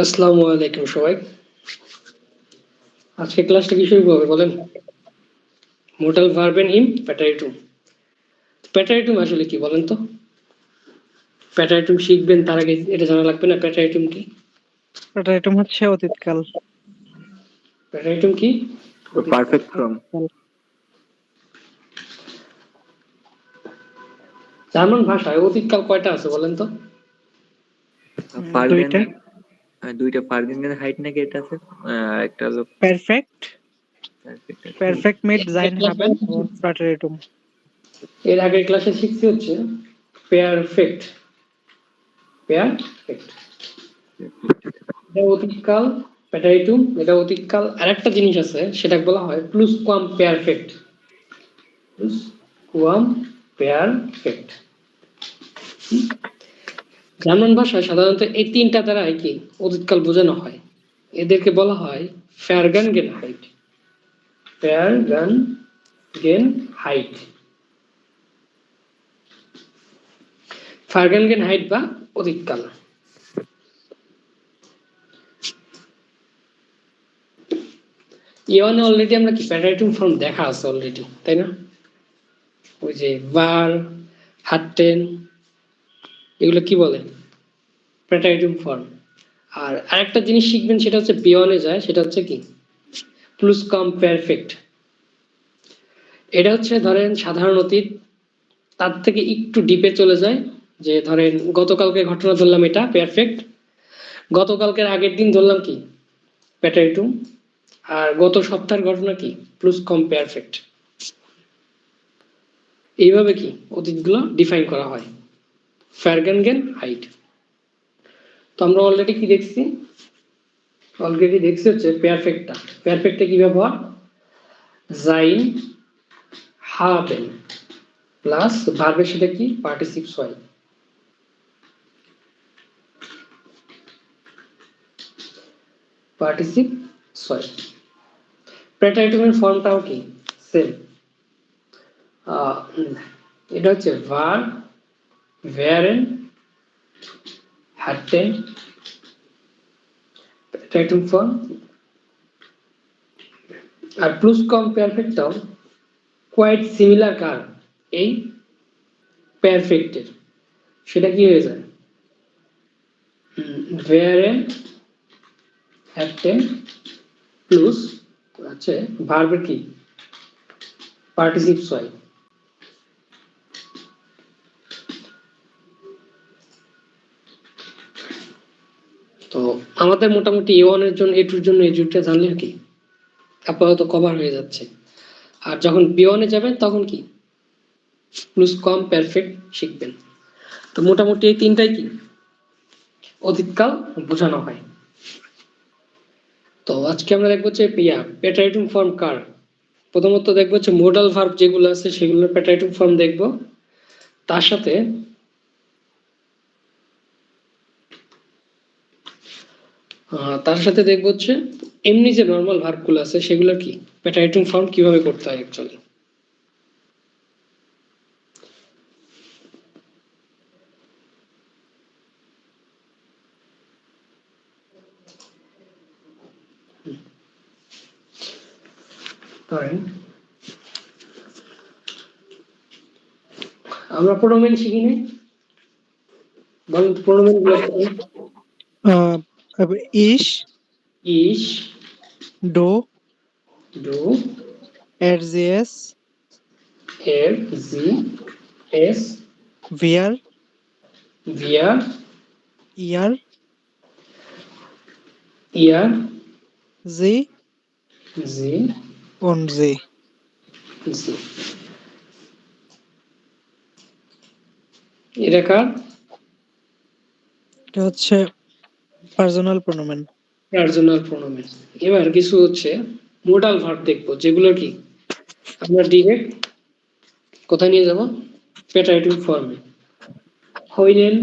আসসালামু আলাইকুম সবাই। আজকে ক্লাসটা কি শুরু হবে বলেন? মোডাল ভার্ব এন্ড ইমপেটাটিভ। পেটাটিভ আসলে কি বলেন তো? পেটাটিভ শিখবেন তার আগে এটা জানা লাগবে না পেটাটিভ কি? পেটাইটুম হচ্ছে অতীতকাল। পেটাটিভ কি? Perfect form. জার্মান ভাষায় অতীতকাল কয়টা আছে বলেন তো? দুইটা। দুইটা পারগেন হাইট নাকি এটা আছে, একটা হলো পারফেক্ট perfect। পারফেক্ট মিট জাইন হাবেন und পেটাইটুম। এর আগের ক্লাসে শিখছি হচ্ছে পেয়ারফেক্ট। পেয়ারফেক্ট এটা অতীতকাল, পেটাটিভ এটা অতীতকাল। আরেকটা জিনিস আছে সেটা বলা হয় প্লুস কোয়াম পেয়ারফেক্ট। প্লুস কোয়াম পেয়ারফেক্ট। জার্মান ভাষায় সাধারণত এই তিনটা দ্বারাই কি অতীতকাল বোঝানো হয়। এদেরকে বলা হয় ফ্যারগানগেনহাইট। ফ্যারগানগেনহাইট ফ্যারগানগেনহাইট বা অতীতকাল। ইওয়ানে অলরেডি আমরা কি প্যাটাইটুম ফর্ম দেখা আছে অলরেডি, তাই না? ওই যে বার, হাটটেন, এগুলো কি বলে? প্যাটাইটুম ফর্ম। আর আরেকটা জিনিস শিখবেন সেটা হচ্ছে বিয়নে যায়, সেটা হচ্ছে কি প্লুস কম পারফেক্ট। এটা হচ্ছে ধরেন সাধারণ অতীত, তার থেকে একটু ডিপে চলে যায়। যে ধরেন গতকালকে ঘটনা ধরলাম এটা পারফেক্ট, গতকালকের আগের দিন ধরলাম কি প্যাটাইটুম, আর গত সপ্তাহের ঘটনা কি প্লুস কম পারফেক্ট। এইভাবে কি অতীতগুলো ডিফাইন করা হয় ফ্যারগানগেন হাইট। তো আমরা অলরেডি কি দেখছি? অলরেডি দেখছি হচ্ছে পারফেক্টটা। পারফেক্টে কি ব্যবহার? জাইন হাবেন প্লাস ভার্বের সাথে কি পার্টিসিপস হয়। পার্টিসিপ সরি। প্যাটাইটুমের ফর্মটাও কি সেম। এটা হচ্ছে ভার, ভ্যারেন, হাটেন, প্যাটাইটুম ফর্ম। আর প্লুস কম পারফেক্টটাও কোয়াইট সিমিলার কার এই পারফেক্টের। সেটা কি হয়ে যায়? ভ্যারেন, হাটেন প্লুস আছে ভার্বের কি পার্টিসিপস হয়। তো আমাদের মোটামুটি A1 এর জন্য A2 এর জন্য এই দুইটা জানলে কি আপাতত কভার হয়ে যাচ্ছে। আর যখন B1 এ যাবেন তখন কি প্লুস কম পারফেক্ট শিখবেন। তো মোটামুটি এই তিনটাই কি অতীতকাল বোঝানো হয়। তো আজকে আমরা দেখবো যে প্যাটাইটুম ফর্ম কার। প্রথমত দেখবো হচ্ছে মোডাল ভার্ব যেগুলো আছে সেগুলোর প্যাটাইটুম ফর্ম দেখবো। তার সাথে দেখবো হচ্ছে এমনি যে নর্মাল ভার্বগুলো আছে সেগুলোর কি প্যাটাইটুম ফর্ম কিভাবে করতে হয় অ্যাকচুয়ালি। আমরা প্রোনোমেন শিখি নাই, বলেন প্রোনোমেন গুলো কি? ইশ, ইশ, ডো, ডু, এরজিএস, এর, জি, এস, ভিয়ার, ভিয়ার, ইয়ার, ইয়ার, জি, জি, und জি। জি। এটা কার? এটা হচ্ছে পার্সোনাল প্রোনোমেন। পার্সোনাল প্রোনোমেন। এবার কিছু হচ্ছে মোডাল ভার্ব দেখবো যেগুলো কি আমরা ডিরেক্ট কোথায় নিয়ে যাব প্যাটাইটুম ফর্মে। হইলেন,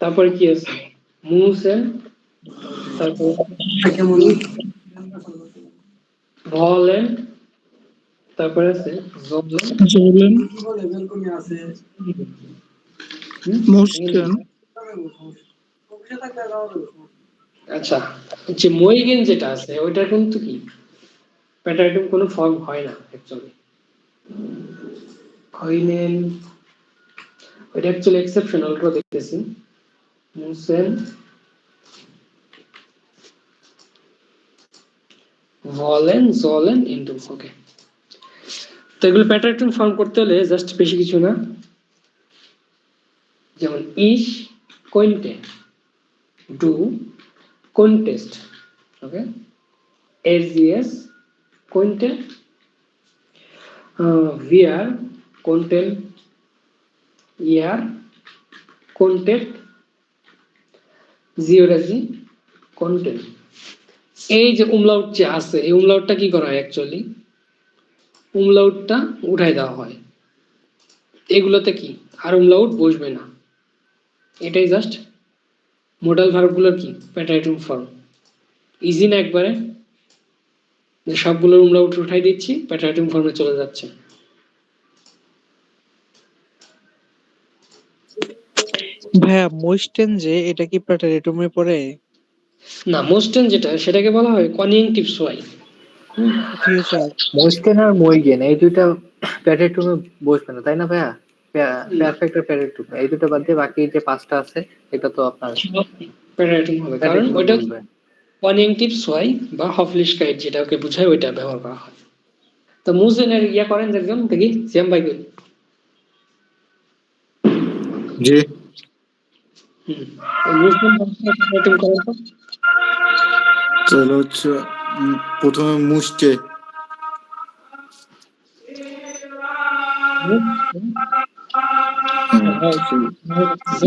তারপরে কি আছে মুসেন, তারপর ভলেন, তারপরে আছে জোলেন, মোস্টেন, আচ্ছা, যে মইগেন যেটা আছে ওইটা কিন্তু কি প্যাটার্ন কোনো ফর্ম হয় না অ্যাকচুয়ালি। কইনেন ওইটা অ্যাকচুয়ালি এক্সেপশনাল করে দেখতেছি। মুসেন ভলেন জলেন ইনটু, ওকে। তো এগুলো প্যাটার্ন ফর্ম করতে হলে জাস্ট বেশি কিছু না, যেমন ইস কইনটে, ডু কন্টেস্ট, ওকে, এসজিএস কইনটে, ভিআর কন্টেন্ট, ইয়ার কন্টেন্ট, জিওরাজি কন্টেন্ট। এই যে উমলাউট যে আছে এই উমলাউটটা কি করা হয় অ্যাকচুয়ালি, উমলাউটটা উঠাই দেওয়া হয় এগুলোতে, কি আর উমলাউট বসবে না। এটাই জাস্ট মোডাল ভার্বগুলোর কি প্যাটার্ন ফর্ম। ইজি না একবারে, যে সবগুলোর উমলাউট উঠাই দিচ্ছি প্যাটার্ন ফর্মে চলে যাচ্ছে। ভাইয়া মোস্টেন যে এটা কি প্যাটারেটুমে পড়ে? না, মোস্টেন যেটা সেটাকে বলা হয় কনিউংটিভ ওয়াই। ফিউচার। মোস্টেন আর মইগেন এই দুইটা প্যারেটুমে বসবে না তাই না ভাইয়া? পারফেক্ট আর প্যারেটুম এই দুটো বাদ দিয়ে বাকি যে পাঁচটা আছে এটা তো আপনার প্যাটার্ন হবে, কারণ প্যারেটুমে ওইটা বসবে। কনিউংটিভ ওয়াই বা হফলিশকাইট যেটাকে বোঝায় ওইটা ব্যবহার করা হয়। তো মুজেনের ইয়া করেন একজন দেখি, সিয়াম ভাই কই? জি। মুসলিম প্যাটার্ন করেন তো। তাহলে হচ্ছে প্রথমে মুষ্টে,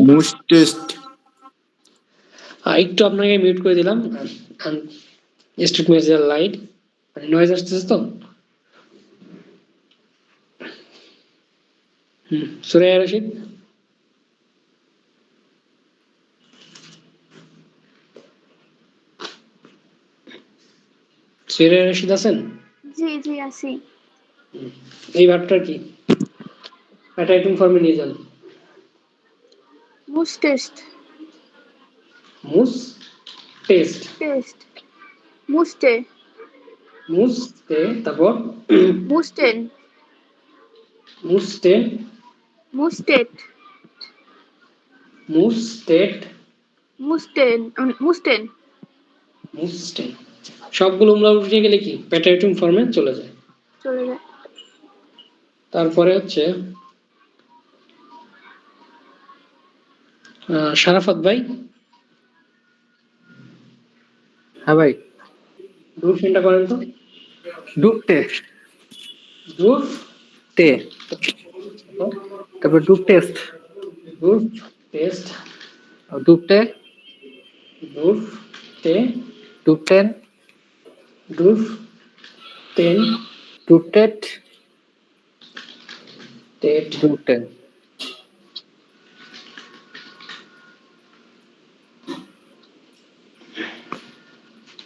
মুস্টেস্ট, একটু আপনাকে মিউট করে দিলাম, স্ট্রিট মেজার লাইট মানে নয়েজ আসতেছে তো। সুরাইয়া রশিদ, সুরাইয়া রশিদ আছেন? জি জি আছি। এই ভাবটার কি প্যাটার্ন ফর্মে নিয়ে যান। মুস টেস্ট। মুস টেস্ট, টেস্ট। মুস্টে। মুস টে, তারপর মুস্টেন। মুসটে, মুস্টেট। মুসটেট, মুস্টেন। মুস্টেন। মুসটেন। সবগুলো উমলা উঠে গেলে কি প্যাটার্ন ফর্মে চলে যায়। চলে যায়। তারপরে হচ্ছে শারাফত ভাই, হ্যাঁ ভাই, ডুর ফিনটা করেন তো। ডুপটে ডুর টে, তারপর ডুপ টেস্ট, ডুর টেস্ট, ডুপটে, ডুর টে, ডুপটেন, ডুর টেন, ডুপটেট, টেট। ডুপটেন।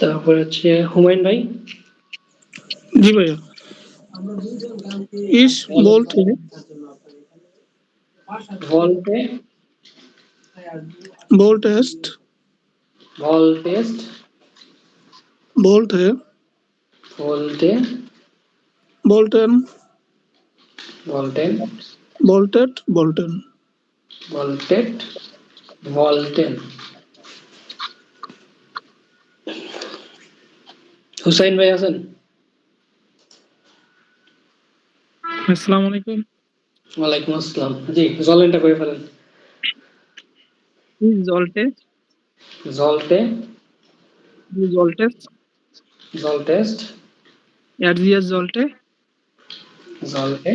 তারপরে হচ্ছে হুমায়ুন ভাই, জি ভাইয়া। ইস বলতে ভলটে, বল টেস্ট, ভল টেস্ট, বলতে ভলটে, বলটেন, ভলটেন, বলটেট, বলটেন। ভলটেট, ভলটেন। হুসাইন ভাই আছেন? আসসালামু আলাইকুম। ওয়ালাইকুম আসসালাম। জি, জলেনটা করে ফেলেন। ইস জলটে, জলটে, জলটেস, জল টেস্ট, এয়ারজিএস জলটে, জলটে,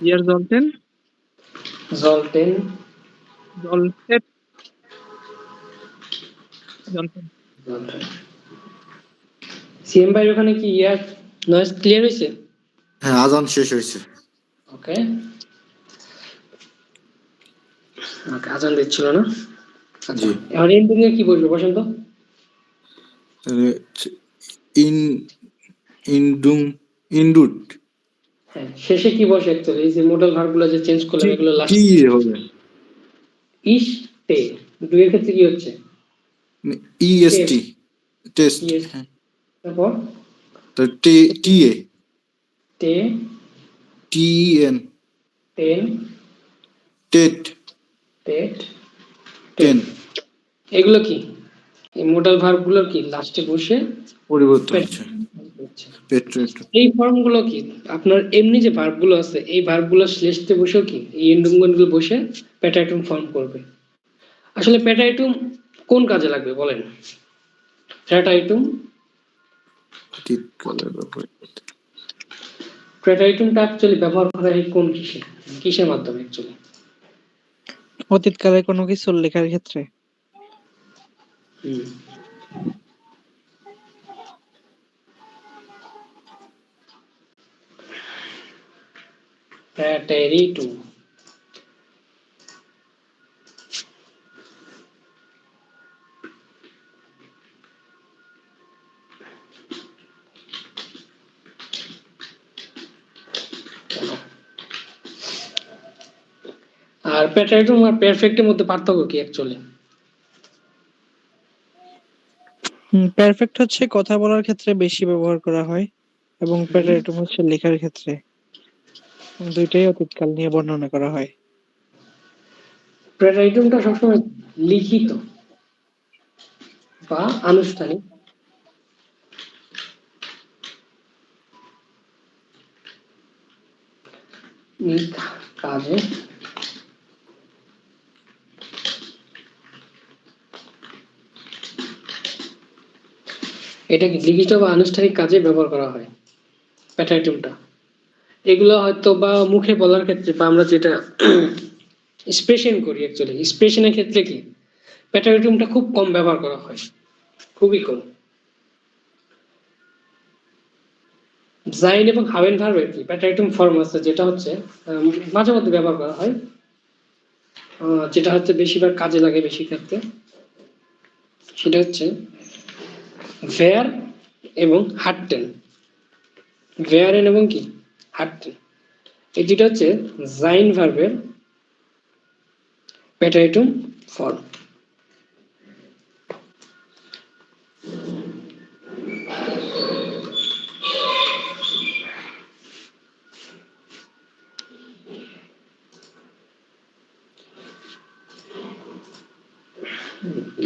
ইয়ার জলটেন, জলটেন, জলটেট, জলটেন। জলটেন। সিএম ভাই ওখানে কি ইয়ার নয়েজ ক্লিয়ার হয়েছে? হ্যাঁ আজান শেষ হয়েছে। ওকে, ওকে, আজান দিচ্ছিল না। আচ্ছা, জি। এখন এন্ডিং এ কি বলবো বসেন তো। তাহলে ইন ইনডুং ইনডুট হ্যাঁ, শেষে কি বসে অ্যাকচুয়ালি এই যে মোডাল ভার্বগুলো যে চেঞ্জ করলাম এগুলো লাস্ট কি হবে? ইস টে, দুই এর ক্ষেত্রে কি হচ্ছে EST টেস্ট, Yes. হ্যাঁ, তারপর তো TA টে TEN ten TET TET ten 10 এগুলো কি এই মোডাল ভার্বগুলোর কি লাস্টে বসে পরিবর্তন পেট হচ্ছে হচ্ছে। পেট্রোট। এই ফর্মগুলো কি আপনার এমনি যে ভার্বগুলো আছে এই ভার্বগুলো শেষে বসেও কি এই এন্ডুঙ্গনগুলো বসে প্যাটাইটুম ফর্ম করবে। আসলে প্যাটাইটুম কোন কাজে লাগবে বলেন? প্যাটাইটুম অতীতকালের ব্যাপারে প্যাটাইটুমটা অ্যাকচুয়ালি ব্যবহার করা হয় কোন কিসের মাধ্যমে অ্যাকচুয়ালি? অতীতকালে কোনো কিছু লেখার ক্ষেত্রে। হুম প্যাটাইটুম আর প্যাটাইটুম আর পারফেক্টের মধ্যে পার্থক্য কি অ্যাকচুয়ালি? পারফেক্ট হচ্ছে কথা বলার ক্ষেত্রে বেশি ব্যবহার করা হয় এবং প্যাটাইটুম হচ্ছে লেখার ক্ষেত্রে। দুইটাই অতীতকাল নিয়ে বর্ণনা করা হয়। প্যাটাইটুমটা সবসময় লিখিত বা আনুষ্ঠানিক, কাজে এটা কি লিখিত বা আনুষ্ঠানিক কাজে ব্যবহার করা হয় প্যাটাইটুমটা। এগুলো হয়তো বা মুখে বলার ক্ষেত্রে বা আমরা যেটা এক্সপ্রেশন করি অ্যাকচুয়ালি এক্সপ্রেশনের ক্ষেত্রে কি প্যাটাইটুমটা খুব কম ব্যবহার করা হয়, খুবই কম। জাইন এবং হাভেন ভার্বের কি প্যাটাইটুম ফর্ম আছে যেটা হচ্ছে মাঝে মধ্যে ব্যবহার করা হয়, যেটা হচ্ছে বেশিরভাগ কাজে লাগে বেশি ক্ষেত্রে। সেটা হচ্ছে ভেয়ার এবং হাটটেন। ভেয়ারেন এবং কি হাটটেন, এই দুটো হচ্ছে জাইন ভার্বের প্যাটাইটুম ফর্ম।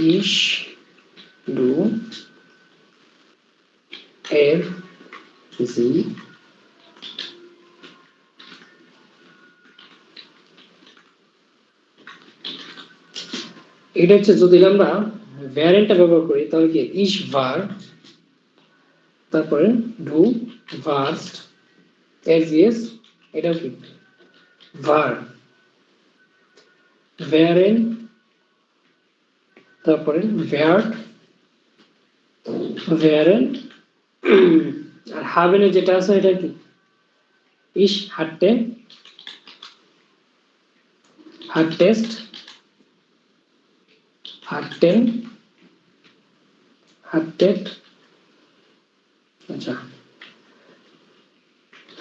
ইস ডু এর জি এটা হচ্ছে যদি আমরা ভ্যারেন্টটা ব্যবহার করি তাহলে কি ইস ভার, তারপরে ডু ভার্স্ট এক্সিএস, এটা কি ভার ভ্যারেন, তারপরে ভ্যার্ট ভ্যারেন আর হাভেনে যেটা আছে এটা কি ইস হাট্টে হাটটেস্ট হাটটেন হাটটেট, আচ্ছা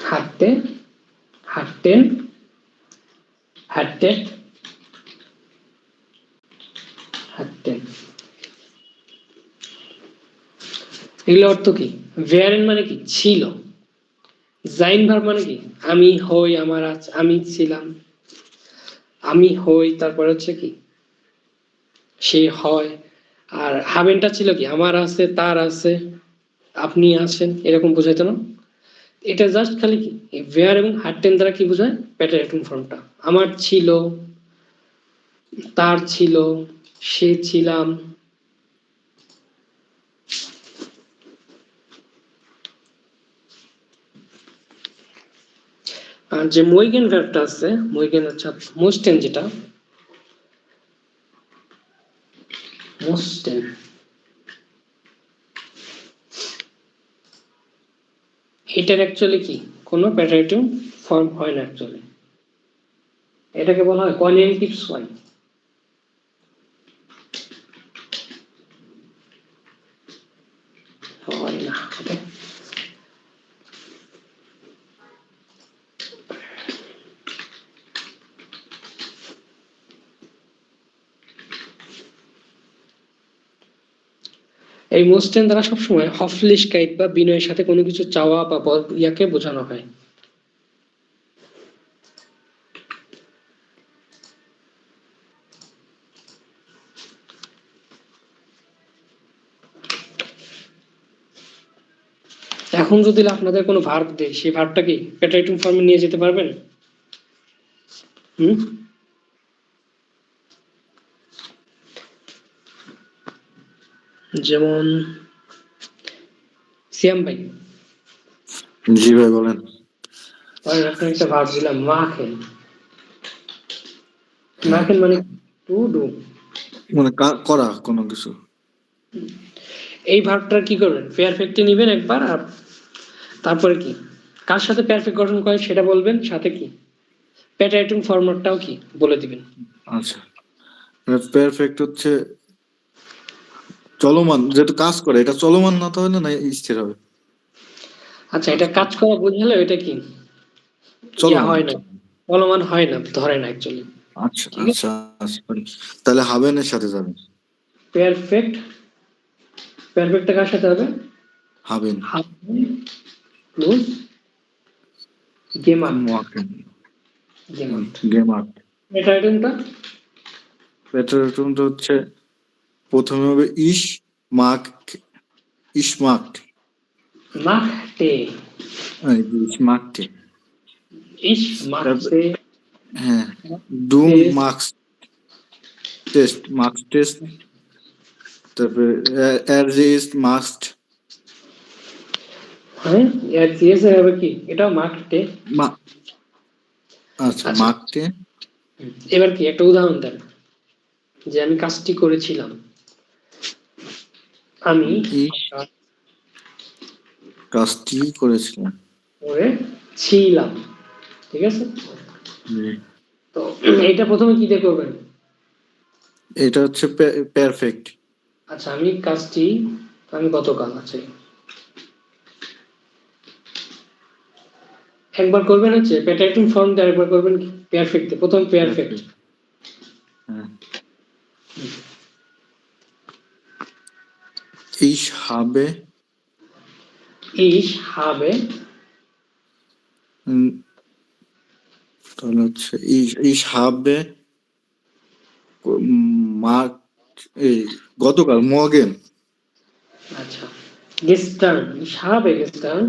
হাটতে হাটটেন হাটটেট হাটটেন। এগুলো অর্থ কি? ভেয়ারেন মানে কি ছিল, জাইন ভার্ব মানে কি আমি হই আমার আছে আমি ছিলাম আমি হই, তারপর হচ্ছে কি সে হয়। আর হাভেনটা ছিল কি আমার আছে তার আছে আপনি আছেন এরকম বোঝাইতো না। এটা জাস্ট খালি কি ভেয়ার এবং হাটটেন দ্বারা কি বোঝায় প্যাটাইটুম ফর্মটা আমার ছিল তার ছিল সে ছিলাম। আর যে মইগেন ভার্বটা আছে মইগেন আচ্ছা মোস্টেন যেটা মোস্টেন এটার অ্যাকচুয়ালি কি কোনো প্যাটাইটুম ফর্ম হয় না অ্যাকচুয়ালি, এটাকে বলা হয় কনজেনিটিভ সোয়াই। হয় না ওকে। এই মোস্টেন দ্বারা সবসময় হফলিশকাইট বা বিনয়ের সাথে কোনো কিছু চাওয়া বা ইয়াকে বোঝানো হয়। এখন যদি আপনাদের কোনো ভার্ব দেয়, সেই ভার্বটা কি প্যাটাইটুম ফর্মে নিয়ে যেতে পারবেন? হুম, যেমন সিয়াম ভাই, জি ভাই বলেন। আপনার একটা ভার্ব দিলাম মাখেন। মাখেন মানে টু ডু। মানে করা কোনো কিছু। এই ভার্বটা কি করবেন, পারফেক্টে নেবেন একবার, আর তারপরে কি কার সাথে পারফেক্ট গঠন করে সেটা বলবেন, সাথে কি প্যাটাইটুম ফরম্যাটটাও কি বলে দিবেন। আচ্ছা, পারফেক্ট হচ্ছে চলমান, যেটা কাজ করে, এটা চলমান না তাহলে না স্থির হবে? আচ্ছা, এটা কাজ করা বোঝালে এটা কি ইয়া চলমান। হয় না, চলমান হয় না, ধরে না অ্যাকচুয়ালি। আচ্ছা ঠিক আছে, আচ্ছা আচ্ছা, তাহলে হাবেনের সাথে যাবে। পারফেক্ট, পারফেক্টটা কার সাথে হবে? হাবেন। haben plus gemacht, ওয়াকেন। gemacht। গেমার্ট। প্যাটাইটুমটা প্যাটার্নটা হচ্ছে প্রথমে হবে মাক ইসমাক। machte, ইসমাকটে। ich তারপর machte হ্যাঁ, ডুম test, মার্কস টেস্ট। তারপরে এর মাস্ট। হ্যাঁ, এর সিএস এর হবে কি, এটাও machte। আচ্ছা, আচ্ছা, মার্কটে। এবার কি একটা উদাহরণ দেন যে আমি কাজটি করেছিলাম, আমি ইস কাজটি করেছিলাম। করেছিলাম, ঠিক আছে। জি। তো এটা প্রথমে কি দিয়ে করবেন? এটা হচ্ছে পারফেক্ট। আচ্ছা, আমি কাজটি, আমি গতকাল, আচ্ছা একবার করবেন হচ্ছে প্যাটাইটুম ফর্ম দিয়ে, আরেকবার করবেন কি পারফেক্ট দিয়ে। প্রথম পারফেক্ট, হ্যাঁ, ইস হাবে ich habe, তাহলে হচ্ছে ইস হাবে মার্ক এই গতকাল মর্গেন। আচ্ছা gestern, ich habe gestern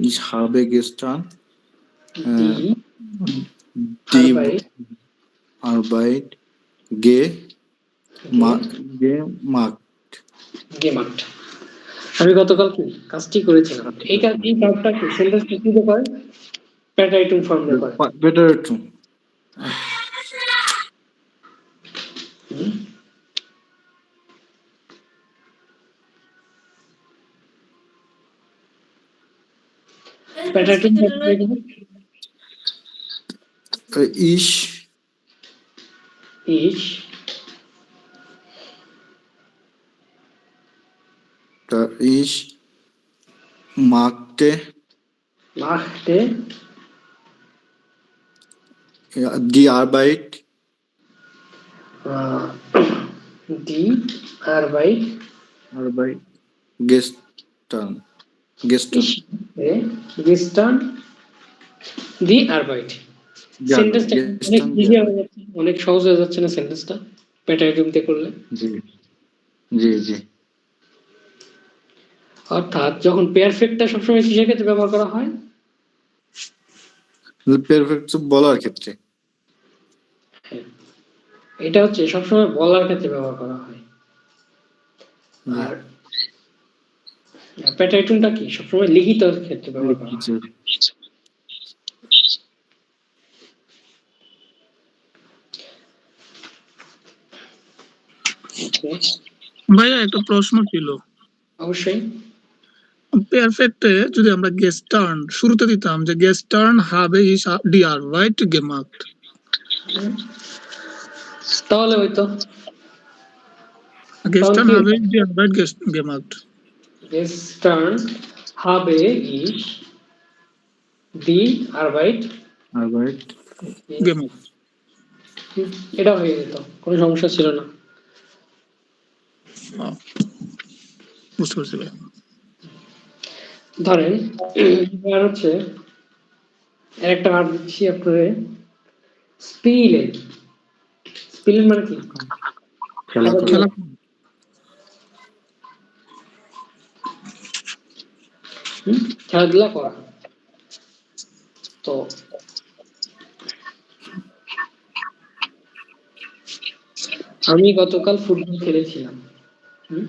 ইস হাবে গেস্টান die দি Arbeit আরবাইট গে গে মার্ক। gemacht, আমি গতকাল কি কাজটি করেছিলাম। এই কাজ, এই ভার্বটা কি সেন্টেন্সটা কি দিয়ে করে? প্যাটাইটুম ফর্ম দিয়ে করে। Better to. প্যাটাইটুম ফর্ম দিয়ে করে ইস ich ইস মার্কটে machte দি আরবাইট die Arbeit, আরবাইট গেস্টান গেস্টান ich habe gestern die Arbeit। সেন্টেন্সটা অনেক ইজি হয়ে যাচ্ছে, অনেক সহজ হয়ে যাচ্ছে না সেন্টেন্সটা প্যাটাইটুম দিয়ে করলে? জি জি জি। অর্থাৎ যখন পারফেক্টটা সবসময় কিসের ক্ষেত্রে ব্যবহার করা হয়? পারফেক্ট বলার ক্ষেত্রে। এটা হচ্ছে সবসময় বলার ক্ষেত্রে ব্যবহার করা হয়। আর প্যাটাইটুমটা কি সবসময় লিখিত ক্ষেত্রে ব্যবহার করা হয়। ভাইয়া একটা প্রশ্ন ছিল। অবশ্যই। পারফেক্টে যদি আমরা গেস্টার্ন শুরুতে দিতাম যে গেস্টার্ন habe ich die Arbeit gemacht, তাহলে হয়তো gestern কি habe ich die Arbeit gemacht, gestern habe ich die Arbeit আরবাইট gemacht। এটা হয়ে যেত, কোনো সমস্যা ছিল না। বুঝতে পারছি ভাই। ধরেন এবার হচ্ছে একটা ভার্ব দিচ্ছি আপনাদের, স্পিলেন। স্পিলেন মানে কি? খেলা করা। খেলা খেলাধুলা করা। তো আমি গতকাল ফুটবল খেলেছিলাম। হুম?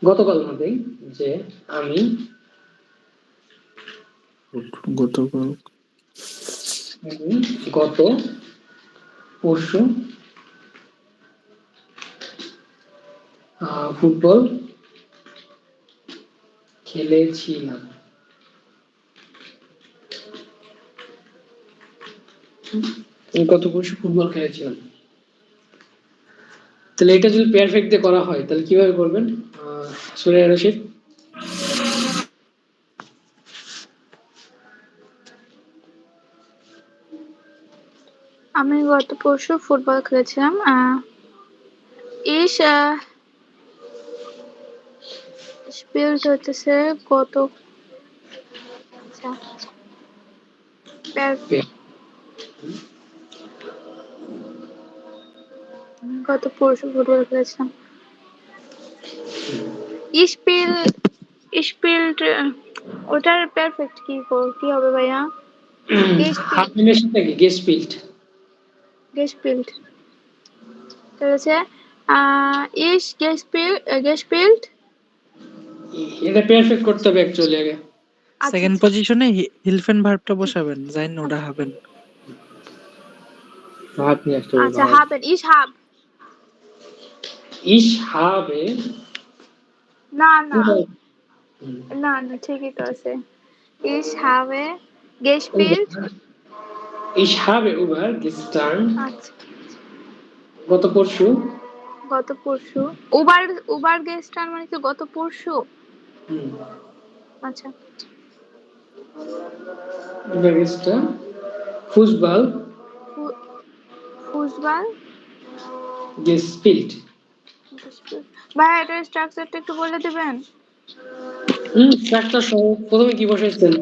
গতকাল মধ্যেই যে আমি গতকাল গত পরশু ফুটবল খেলেছিলাম। আমি গত পরশু ফুটবল খেলেছিলাম। তাহলে এটা যদি পারফেক্ট দিয়ে করা হয় তাহলে কিভাবে করবেন? সুরাইয়া রশিদ। আমি গত পরশু ফুটবল খেলেছিলাম। ইস স্পিল্ড হতেছে গত, আচ্ছা গত পরশু ফুটবল খেলেছিলাম। স্পিল স্পিল্ড ওটার পারফেক্ট কি হবে ভাইয়া? হাফেনের সাথে কি গেস্পিল্ড? গেস্পিল্ড তাহলে হচ্ছে ইস গেস্পিল্ড। এটা পারফেক্ট করতে হবে অ্যাকচুয়ালি আগে। সেকেন্ড পজিশনে হিলফেন ভার্বটা বসাবেন, জাইন ওটা হবেন। ভাব নিয়ে আসতে হবে, আচ্ছা ভাব। হাবেন ইস হাব। ইস হাবে না না না না ঠিকই তো আছে। ইস হাবে গেস্পিল্ড। Ich habe über gestern আচ্ছা গত পরশু গত পরশু উবার উবার গেস্টার মানে কি গত পরশু? আচ্ছা über gestern Fußball football gespielt. ভাই এটার স্ট্রাকচারটা একটু বলে দিবেন? স্ট্রাকচার সহ প্রথমে কি বসাইছেন?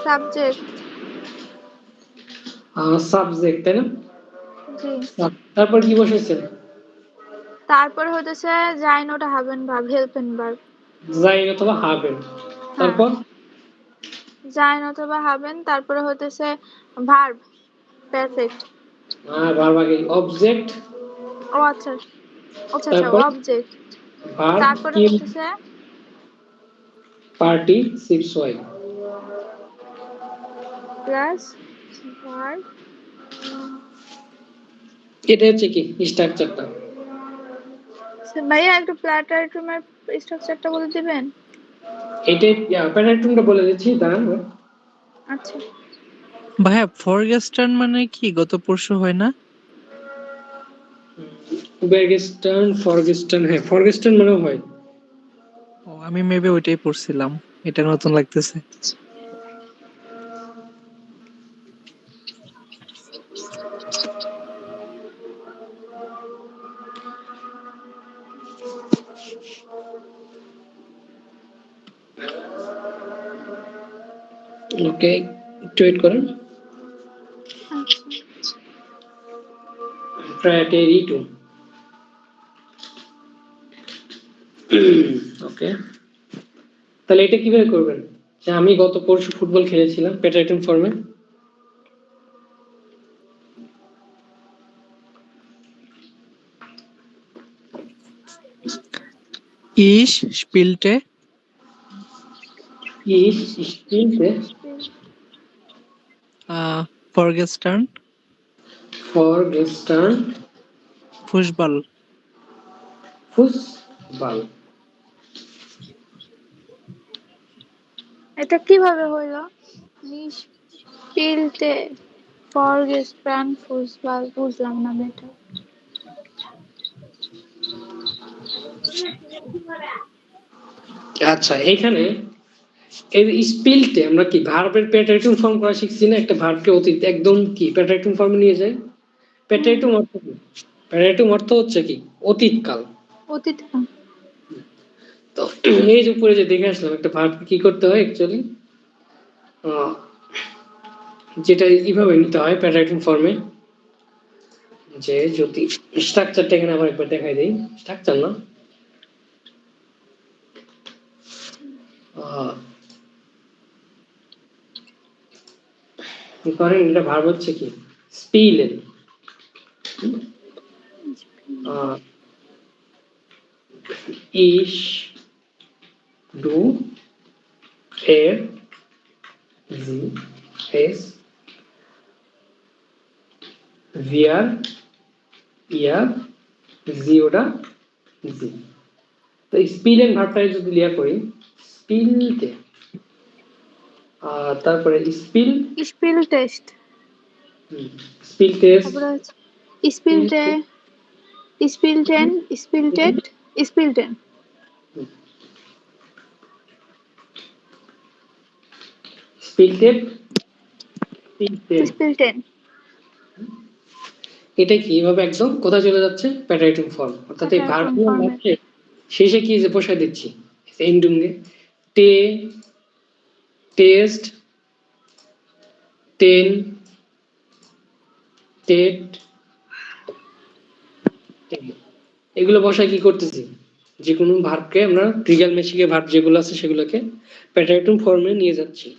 সাবজেক্ট। সাবজেক্ট, তাই না? জি। তারপর কি বসাইছেন? তারপর হতেছে যাইন ওটা হাবেন ভার্ব হেল্পেন ভার্ব। যাই অথবা হাবেন। তারপর যাইন অথবা হাবেন তারপরে হতেছে ভার্ব পারফেক্ট। ভার্ব আগে অবজেক্ট, ও আচ্ছা আচ্ছা আচ্ছা তারপর অবজেক্ট। ভার্ব তারপরে কি হতেছে পার্টিসিপস হয়। Plus verb. এটা হচ্ছে কি স্ট্রাকচারটা। ভাইয়া একটু প্ল্যাটারিটমের স্ট্রাকচারটা বলে দিবেন? এটাই প্যারাটুনটা বলে দিচ্ছি, দাঁড়ান। আচ্ছা ভাইয়া ফরগেস্টার্ন মানে কি গত পরশু হয় না? উবেরগেস্টার্ন ফরগেস্টার্ন, হ্যাঁ ফরগেস্টার্ন মনে হয়। ও আমি মেবি ওইটাই পড়ছিলাম, এটা নতুন লাগতেছে। ওকে একটু ওয়েট করেন। Priority two. ওকে তাহলে এটা কিভাবে করবেন? যে আমি গত পরশু ফুটবল খেলেছিলাম প্যাটার্ন ফর্মে। ইশ স্পিলটে ইস স্পিলতে ফরগেস্টার্ন ফরগেস্টার্ন ফুসবল। ফুটবল। এটা কিভাবে হইলো? নিষ্পিলতে ফরগেস্টার্ন ফুটবল বুঝলাম না বেটা। আচ্ছা এখানে এই স্পিলতে আমরা কি ভার্বের প্যাটার্ন ফর্ম করা শিখছি না? একটা ভার্বকে অতীত একদম কি প্যাটার্ন ফর্মে নিয়ে যায়। প্যাটার্ন অর্থ কি? প্যাটার্ন অর্থ হচ্ছে কি অতীতকাল। অতীত এই যে উপরে যে দেখে আসলাম একটা ভার্ব কি করতে হয় অ্যাকচুয়ালি, যেটা এইভাবে নিতে হয় প্যারাগ্রাফ ফর্মে, যে যদি স্ট্রাকচারটা এখানে আবার একবার দেখাই দেই, স্ট্রাকচার না, কি করেন এটা ভার্ব হচ্ছে কি স্পিলেন, ইস ডু এর G S wir ihr sie oder sie, তো স্পিলেন ভার্বটা যদি লিয়া করি স্পিলতে, তারপরে spill spill test, spill test, তারপরে হচ্ছে স্পিলটে, স্পিলটেন, স্পিলটেট, স্পিলটেন। স্পিলটেড, স্পিলটেড, স্পিলটেন। এটা কি এভাবে একদম কোথায় চলে যাচ্ছে প্যাটারেটিভ ফর্ম, অর্থাৎ এই Pattern ভার্বগুলো form এ। হচ্ছে শেষে কি যে বসায় দিচ্ছি এন্ডিংয়ে, টে, টেস্ট, টেন, টেট, এগুলো বসায় কি করতেছি, যে কোনো ভার্বকে আমরা ট্রিগাল মেশিকে ভার্ব যেগুলো আছে সেগুলোকে প্যাটারেটিভ ফর্মে নিয়ে যাচ্ছি।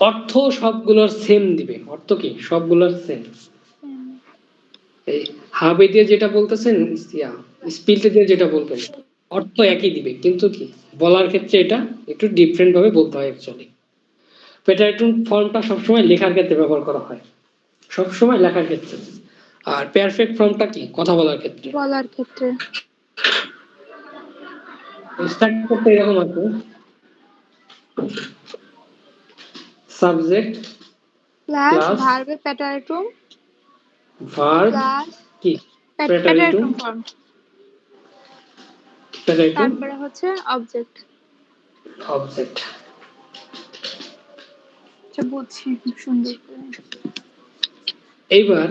অর্থ সবগুলোর সেম দিবে, অর্থ কি সবগুলোর সেম, এই হাবে দিয়ে যেটা বলতেছেন স্পিলতে দিয়ে যেটা বলবেন অর্থ একই দিবে, কিন্তু কি বলার ক্ষেত্রে এটা একটু ডিফারেন্ট ভাবে বলতে হয় অ্যাকচুয়ালি। প্যাটারেটিভ ফর্মটা সবসময় লেখার ক্ষেত্রে ব্যবহার করা হয়, সবসময় লেখার ক্ষেত্রে, আর পারফেক্ট ফর্মটা কি কথা বলার ক্ষেত্রে। বলার ক্ষেত্রে। স্টার্ট করতে এরকম আছে, সাবজেক্ট প্লাস প্লাস ভার্বে প্যাটারেটুম ভার্ব প্লাস কি প্যাটারেটিভ, প্যাটারেটুম ফর্ম, প্যাটারেটিভ তারপরে হচ্ছে অবজেক্ট। অবজেক্ট। আচ্ছা বুঝছি খুব সুন্দর করে। এইবার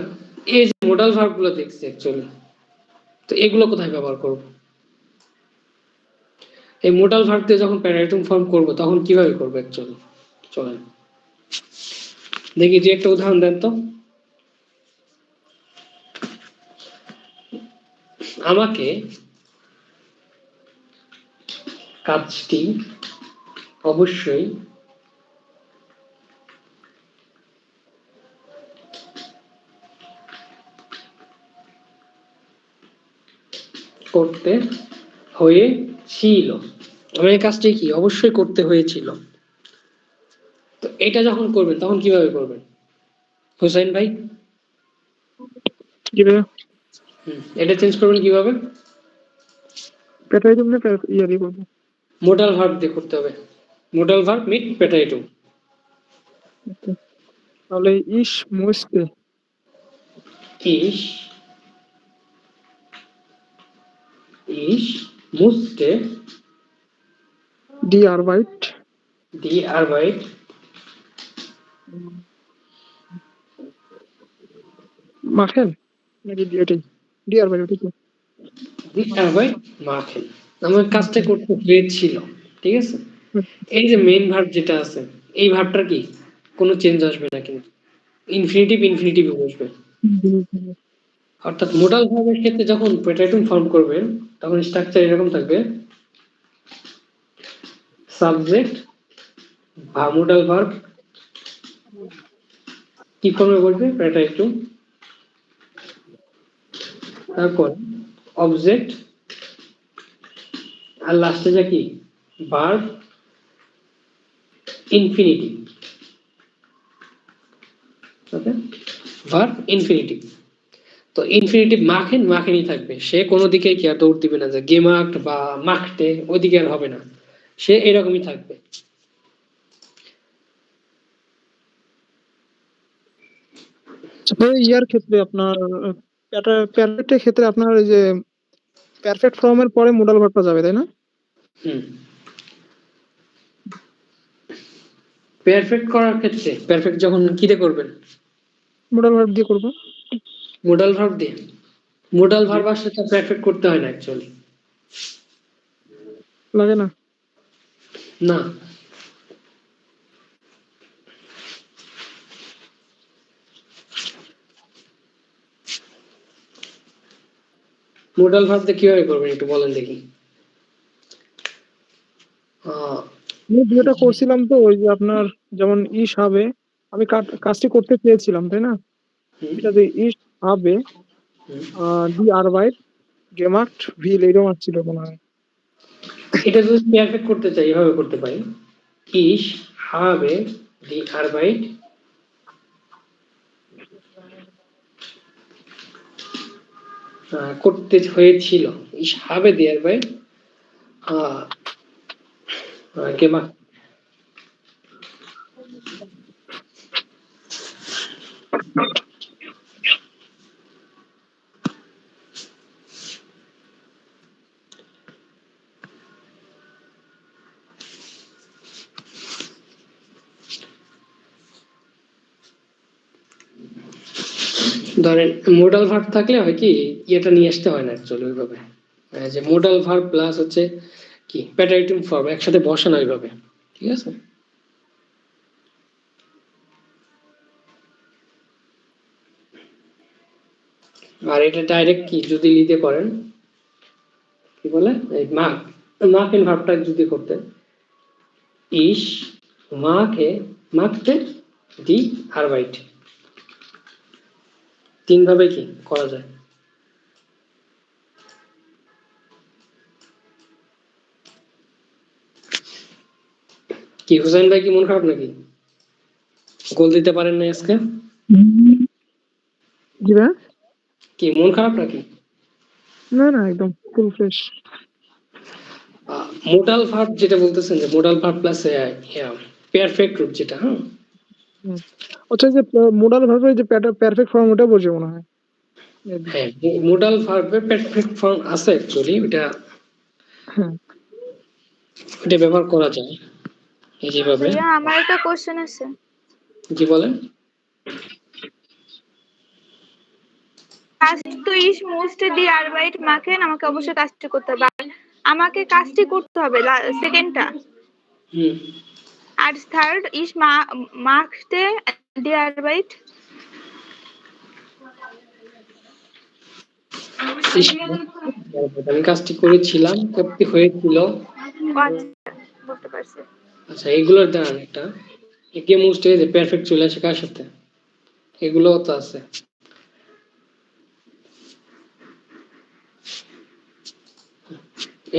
এই যে মোডাল ভার্ব গুলো দেখছি অ্যাকচুয়ালি, তো এগুলো কোথায় ব্যবহার করব, এই মোডাল ভার্ব দিয়ে যখন প্যারাগ্রাফ ফর্ম করব তখন কিভাবে করব অ্যাকচুয়ালি, চলেন দেখি যে একটা উদাহরণ দেন তো। আমাকে কাজটি অবশ্যই করতে হয়েছিল, আমার এই কাজটি কি অবশ্যই করতে হয়েছিল, তো এটা যখন করবেন তখন কিভাবে করবেন হোসেন ভাই? কি ভাইয়া? এটা চেঞ্জ করবেন কিভাবে? প্যাটারেটিভ না ইয়া দিয়ে করবো? মোডাল ভার্ব দিয়ে করতে হবে, মোডাল ভার্ব মিট প্যাটারেটিভ। Okay. তাহলে ইস মুসতে Ich ich musste ডি আরবাইট die Arbeit মাখেন নাকি এটাই ডি আরবাইট ওটাই তো। die Arbeit machen, আমার কাজটা করতে হয়েছিল, ঠিক আছে। এই যে মেইন ভার্ব যেটা আছে এই ভার্বটার কি কোনো চেঞ্জ আসবে না, কিন্তু ইনফিনিটিভ ইনফিনিটিভ বসবে, অর্থাৎ মোডাল ভার্বের ক্ষেত্রে যখন প্রেটাইটিভ ফর্ম করবেন তখন স্ট্রাকচার এরকম থাকবে, সাবজেক্ট বা মোডাল ভার্ব কি ফর্মে বসবে প্রেটাইটিভ, তারপর অবজেক্ট, আর লাস্টে যা কি ভার্ব ইনফিনিটিভ, ওকে ভার্ব ইনফিনিটিভ। তো ইনফিনিটিভ মাখেন মাখেনই থাকবে, সে কোনো দিকে কি আর দৌড় দিবে না যে গেমাক্ট বা মাখতে ওইদিকে আর হবে না, সে এরকমই থাকবে। ইয়ার ক্ষেত্রে আপনার প্যারফেক্টের ক্ষেত্রে আপনার এই যে পারফেক্ট ফর্মের পরে মোডাল ভার্বটা যাবে তাই না? হুম, পারফেক্ট করার ক্ষেত্রে পারফেক্ট যখন কিতে করবেন মোডাল ভার্ব দিয়ে করবো। মোডাল ভার্ব দিয়ে, মোডাল ভার্ব আসলে তো পারফেক্ট করতে হয় না অ্যাকচুয়ালি, লাগে না? না, মোডাল ভার্ব দিয়ে কিভাবে করবেন একটু বলেন দেখি। আহ, আমি যেটা করছিলাম তো ওই যে আপনার যেমন ইস হবে, আমি কাজটি করতে চেয়েছিলাম তাই না? হুম, এটা যে ইস হবে হুম। ডি আরবাইট গেমার্ট ভিল এরকম আসছিল মনে হয়। এটা যদি পারফেক্ট করতে চাই এভাবে করতে পারি, ইস habe die Arbeit করতে হয়েছিল, ইস habe die Arbeit gemacht। ধরেন মোডাল ভার্ব থাকলে হয় কি এটা নিয়ে আসতে হয় না অ্যাকচুয়ালি ওইভাবে, যে মোডাল ভার্ব প্লাস হচ্ছে কি প্যাটাইটিভ ফর্ম একসাথে বসে না ওইভাবে, ঠিক আছে। আর এটা ডাইরেক্ট কি যদি লিতে করেন কি বলে এই মাক, মাকেন ভার্বটা যদি করতে ইস মাকে মাকতে দি আরবাইট, তিন ভাবে কি করা যায়। কি হুসাইন ভাই কি মন খারাপ নাকি, গোল দিতে পারেন না আজকে, জি ভাই? কি মন খারাপ নাকি? না না, একদম ফুল ফ্রেশ। মোডাল ভার্ব যেটা বলতেছেন যে মোডাল ভার্ব প্লাস পারফেক্ট রূপ যেটা, হ্যাঁ আচ্ছা, যে মোডাল ভার্বের যে পারফেক্ট ফর্ম ওটা বোঝে মনে হয় maybe। হ্যাঁ মোডাল ভার্বের পারফেক্ট ফর্ম আছে অ্যাকচুয়ালি, ওটা হ্যাঁ, এটা ব্যবহার করা যায় এই যেভাবে। ভাইয়া আমার একটা কোশ্চেন আছে। জি বলেন। কাজ তো ইস মোস্ট দি আরবাইট মাখেন, আমাকে অবশ্যই কাজটি করতে হবে। আর আমাকে কাজটি করতে হবে সেকেন্ডটা। হুম, আর থার্ড ইস মাখতে দি আরবাইট। আমি কাজটি করেছিলাম, করতে হয়েছিল। আচ্ছা, বুঝতে পারছি। আচ্ছা এগুলোর দাঁড়ান একটা একে মোস্ট যে পারফেক্ট চলে আসে কার সাথে, এগুলোও তো আছে।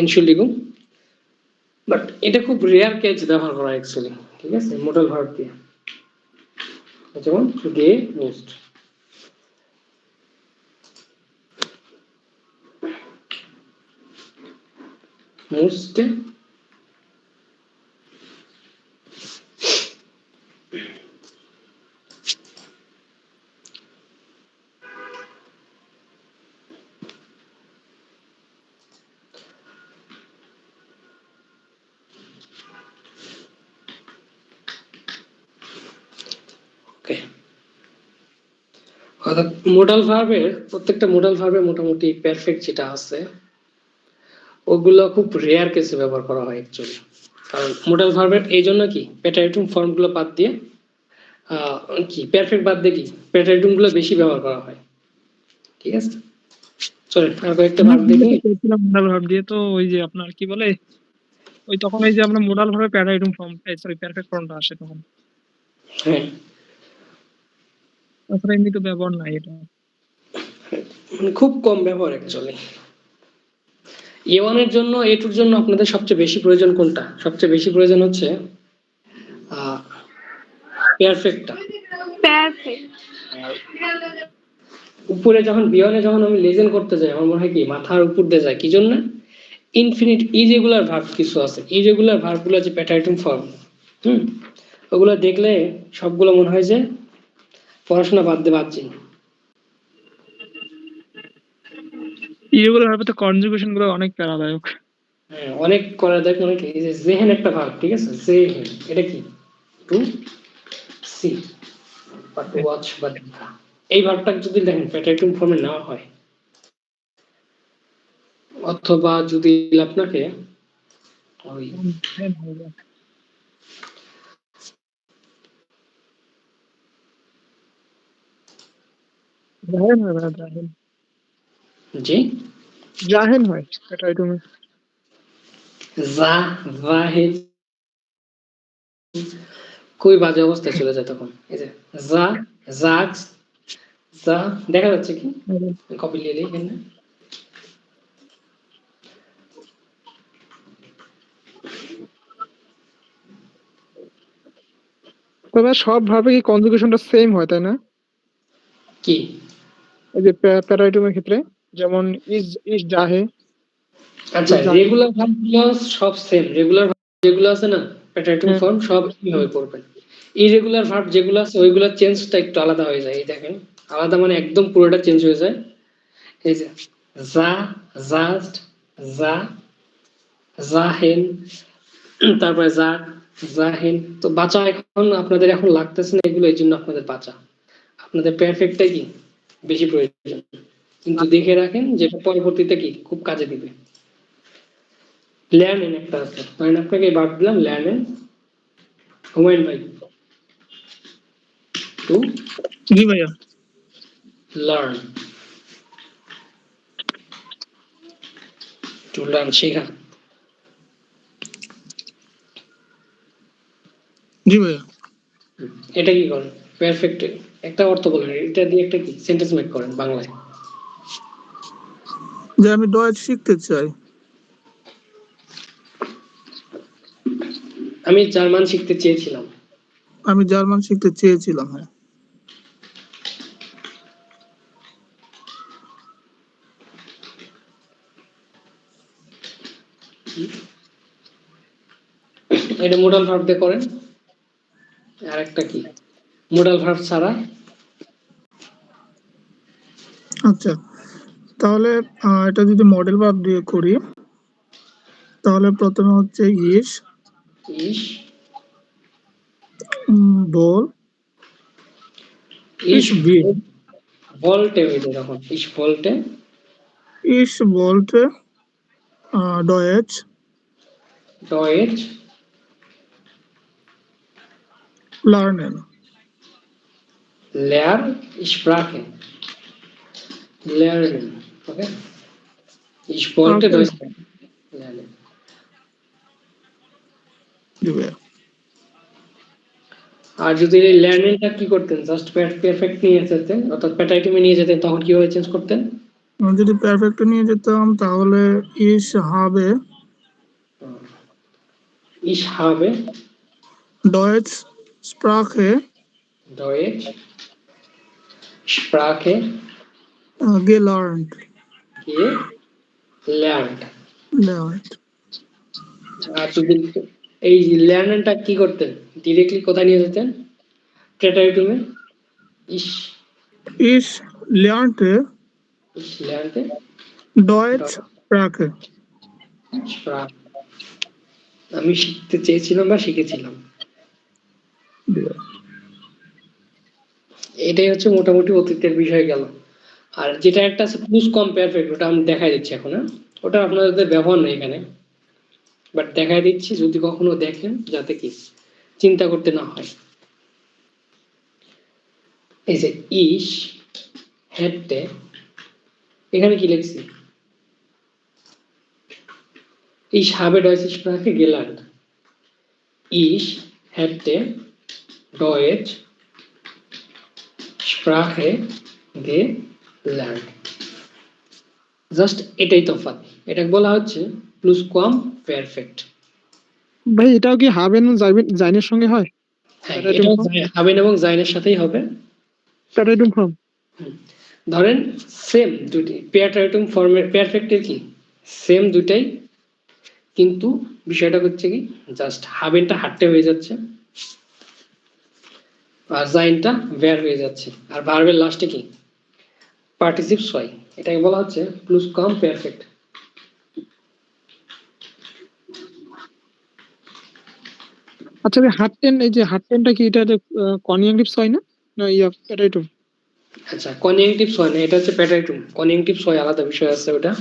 এনশিওলিগো, বাট এটা খুব রেয়ার কেস ব্যবহার করা অ্যাকচুয়ালি, ঠিক আছে মোডাল ভার্ব দিয়ে, যেমন গে মোস্ট। মোস্ট ওকে। অর্থাৎ মোডাল ভার্বের প্রত্যেকটা মোডাল ভার্বে মোটামুটি পারফেক্ট যেটা আছে ওগুলো খুব রেয়ার কেসে ব্যবহার করা হয় অ্যাকচুয়ালি। কারণ মোডাল ভার্বের এই জন্য কি প্যাটাইটুম ফর্মগুলো বাদ দিয়ে কি পারফেক্ট বাদ দিয়ে কি প্যাটাইটুম গুলো বেশি ব্যবহার করা হয়, ঠিক আছে। চলেন আর কয়েকটা ভার্ব দেখি। মোডাল ভার্ব দিয়ে তো ওই যে আপনার কি বলে, ওই তখন এই যে আমরা মোডাল ভার্বে প্যারাডাইম ফর্ম, সরি পারফেক্ট ফর্মটা আসে তখন। হ্যাঁ তাছাড়া এমনি তো ব্যবহার নাই এটা। মানে খুব কম ব্যবহার অ্যাকচুয়ালি। A1 এর জন্য A2 এর জন্য আপনাদের সবচেয়ে বেশি প্রয়োজন কোনটা, সবচেয়ে বেশি প্রয়োজন হচ্ছে পারফেক্টটা। পারফেক্ট। উপরে যখন B1 এ যখন আমি লেজেন করতে যাই আমার মনে হয় কি মাথার উপর দিয়ে যায় কি জন্য, ইনফিনিট ইরেগুলার ভার্ব কিছু আছে, ইরেগুলার ভার্বগুলো যে প্যাটাইটুম ফর্ম, ওগুলো দেখলে সবগুলো মনে হয় যে পড়াশোনা বাদ দিয়ে বাদছি। ইরেগুলার ভার্বে তো কনজুগেশন গুলো অনেক প্যারাদায়ক। হ্যাঁ অনেক করা যায়, অনেক এই যে জেহেন একটা ভার্ব, ঠিক আছে জেহেন, এটা কি টু সি বা টু ওয়াচ বা দেখা, এই ভার্বটা যদি দেখেন প্যাটাইটুম ফর্মে নেওয়া হয়, অথবা যদি আপনাকে ওই জাহেন হয় ভাইয়া, জাহেন। জি জাহেন হয় প্যাটাইটুমে। যা জাহিন খুবই বাজে অবস্থায় চলে যায় তখন। এই যে যা জাগ যা দেখা যাচ্ছে কি কপি লিয়ে এখানে তবে সব ভাবে কি কনজুগেশনটা সেম হয় তাই না? কি এই যে প্যাটাইটুমের ক্ষেত্রে যেমন ইজ ইজ জাহে, আচ্ছা ইজ জাহে। রেগুলার ভার্বগুলো সব সেম, রেগুলার যেগুলো আছে না প্যাটার্ন হ্যাঁ, ফর্ম সব এইভাবে পড়বে। ইরেগুলার ভার্ব যেগুলো আছে ওইগুলোর চেঞ্জটা একটু আলাদা হয়ে যায়। এই দেখেন আলাদা মানে একদম পুরোটা চেঞ্জ হয়ে যায়। এই যে যা জাস্ট যা জাহেন তারপরে যা জাহেন। তো বাঁচা এখন আপনাদের এখন লাগতেছে না এগুলো, এই জন্য আপনাদের বাঁচা। আপনাদের পারফেক্টটা কি বেশি প্রয়োজন, কিন্তু দেখে রাখেন যেটা পরবর্তীতে কি খুব কাজে দিবে। ল্যার্নেন একটা আছে, মানে আপনাকে বাদ দিলাম ল্যার্নেন। হুমায়ুন ভাই টু জি ভাইয়া। লার্ন, টু লার্ন শেখা। জি ভাইয়া। এটা কি করেন পারফেক্ট একটা অর্থ বলেন, এটা দিয়ে একটা কি সেন্টেন্স মেক করেন বাংলায়। যে আমি ডয়েট শিখতে চাই। আমি জার্মান শিখতে চেয়েছিলাম। আমি জার্মান শিখতে চেয়েছিলাম। হ্যাঁ। এটা মোডাল ভার্ব দিয়ে করেন। আর একটা কি মোডাল ভার্ব ছাড়া। আচ্ছা, তাহলে এটা যদি মডেল ভার্ব দিয়ে করি তাহলে প্রথমে হচ্ছে ইস, ইস বল, ইস ইস বিল, ভল্টে হয়ে যায় তখন ইস ভল্টে ইস বলতে ডয়েচ ডয়েচ লার্নেন। লেয়ার স্প্রাকে lernen, okay? Ich wollte okay. Deutsch lernen. জি ভাইয়া। আর যদি এই লার্নিংটা কি করতেন জাস্ট পারফেক্ট নিয়ে যেতেন অর্থাৎ প্যাটাইটিমে নিয়ে যেতেন তখন কিভাবে চেঞ্জ করতেন? আমি যদি পারফেক্ট নিয়ে যেতাম তাহলে ইস হবে Ich habe ডয়েচ স্প্রাকে Deutsch Sprache গেলার্নড। gelernt. লার্নড। আর যদি এই লার্নিংটা কি করতেন ডিরেক্টলি কোথায় নিয়ে যেতেন প্যাটাইটিমে? Ich ইস লার্নতে ich lernte ডয়েচ Deutsch স্প্রাকে। Sprache. আমি শিখতে চেয়েছিলাম বা শিখেছিলাম। এটাই হচ্ছে মোটামুটি অতীতের বিষয় গেল। আর যেটা একটা আছে প্লুস কম পারফেক্ট ওটা আমি দেখাই দিচ্ছি এখন। হ্যাঁ ওটা আপনাদের ব্যবহার নেই এখানে, বাট দেখাই দিচ্ছি যদি কখনো দেখেন যাতে কি চিন্তা করতে না হয়। এই যে ইস হেডে এখানে কি লিখছি ইস habe Deutsche Sprache gelernt. Ich hätte Deutsch Sprache gelernt. Just এটাই তফাৎ। এটা বলা হচ্ছে প্লুস কম পারফেক্ট। ভাই এটাও কি হাবেন জাইনের সঙ্গে হয়? হ্যাঁ প্যাটাইটুম এটাও ফর্ম। হাবেন এবং জাইনের সাথেই হবে। প্যাটাইটুম ফর্ম। ধরেন সেম দুটি পেয়ারটাইটম ফর্মের পারফেক্টের কি সেম দুটাই, কিন্তু বিষয়টা হচ্ছে কি জাস্ট হাবেনটা হাটতে হয়ে যাচ্ছে আর জাইনটা বের হয়ে যাচ্ছে, আর ভার্বের লাস্টে কি পার্টিসিপস হয়। এটাকে বলা হচ্ছে প্লুস কম পারফেক্ট। আচ্ছা ভাই হাটটেন, এই যে হাটটেনটা কি এটা কনজাংটিভস হয় না? না ইয়া প্যাটাইটুম। আচ্ছা কনজাংটিভস হয় না, এটা হচ্ছে প্যাটাইটম। কনজাংটিভস হয় আলাদা বিষয় আছে, ওটা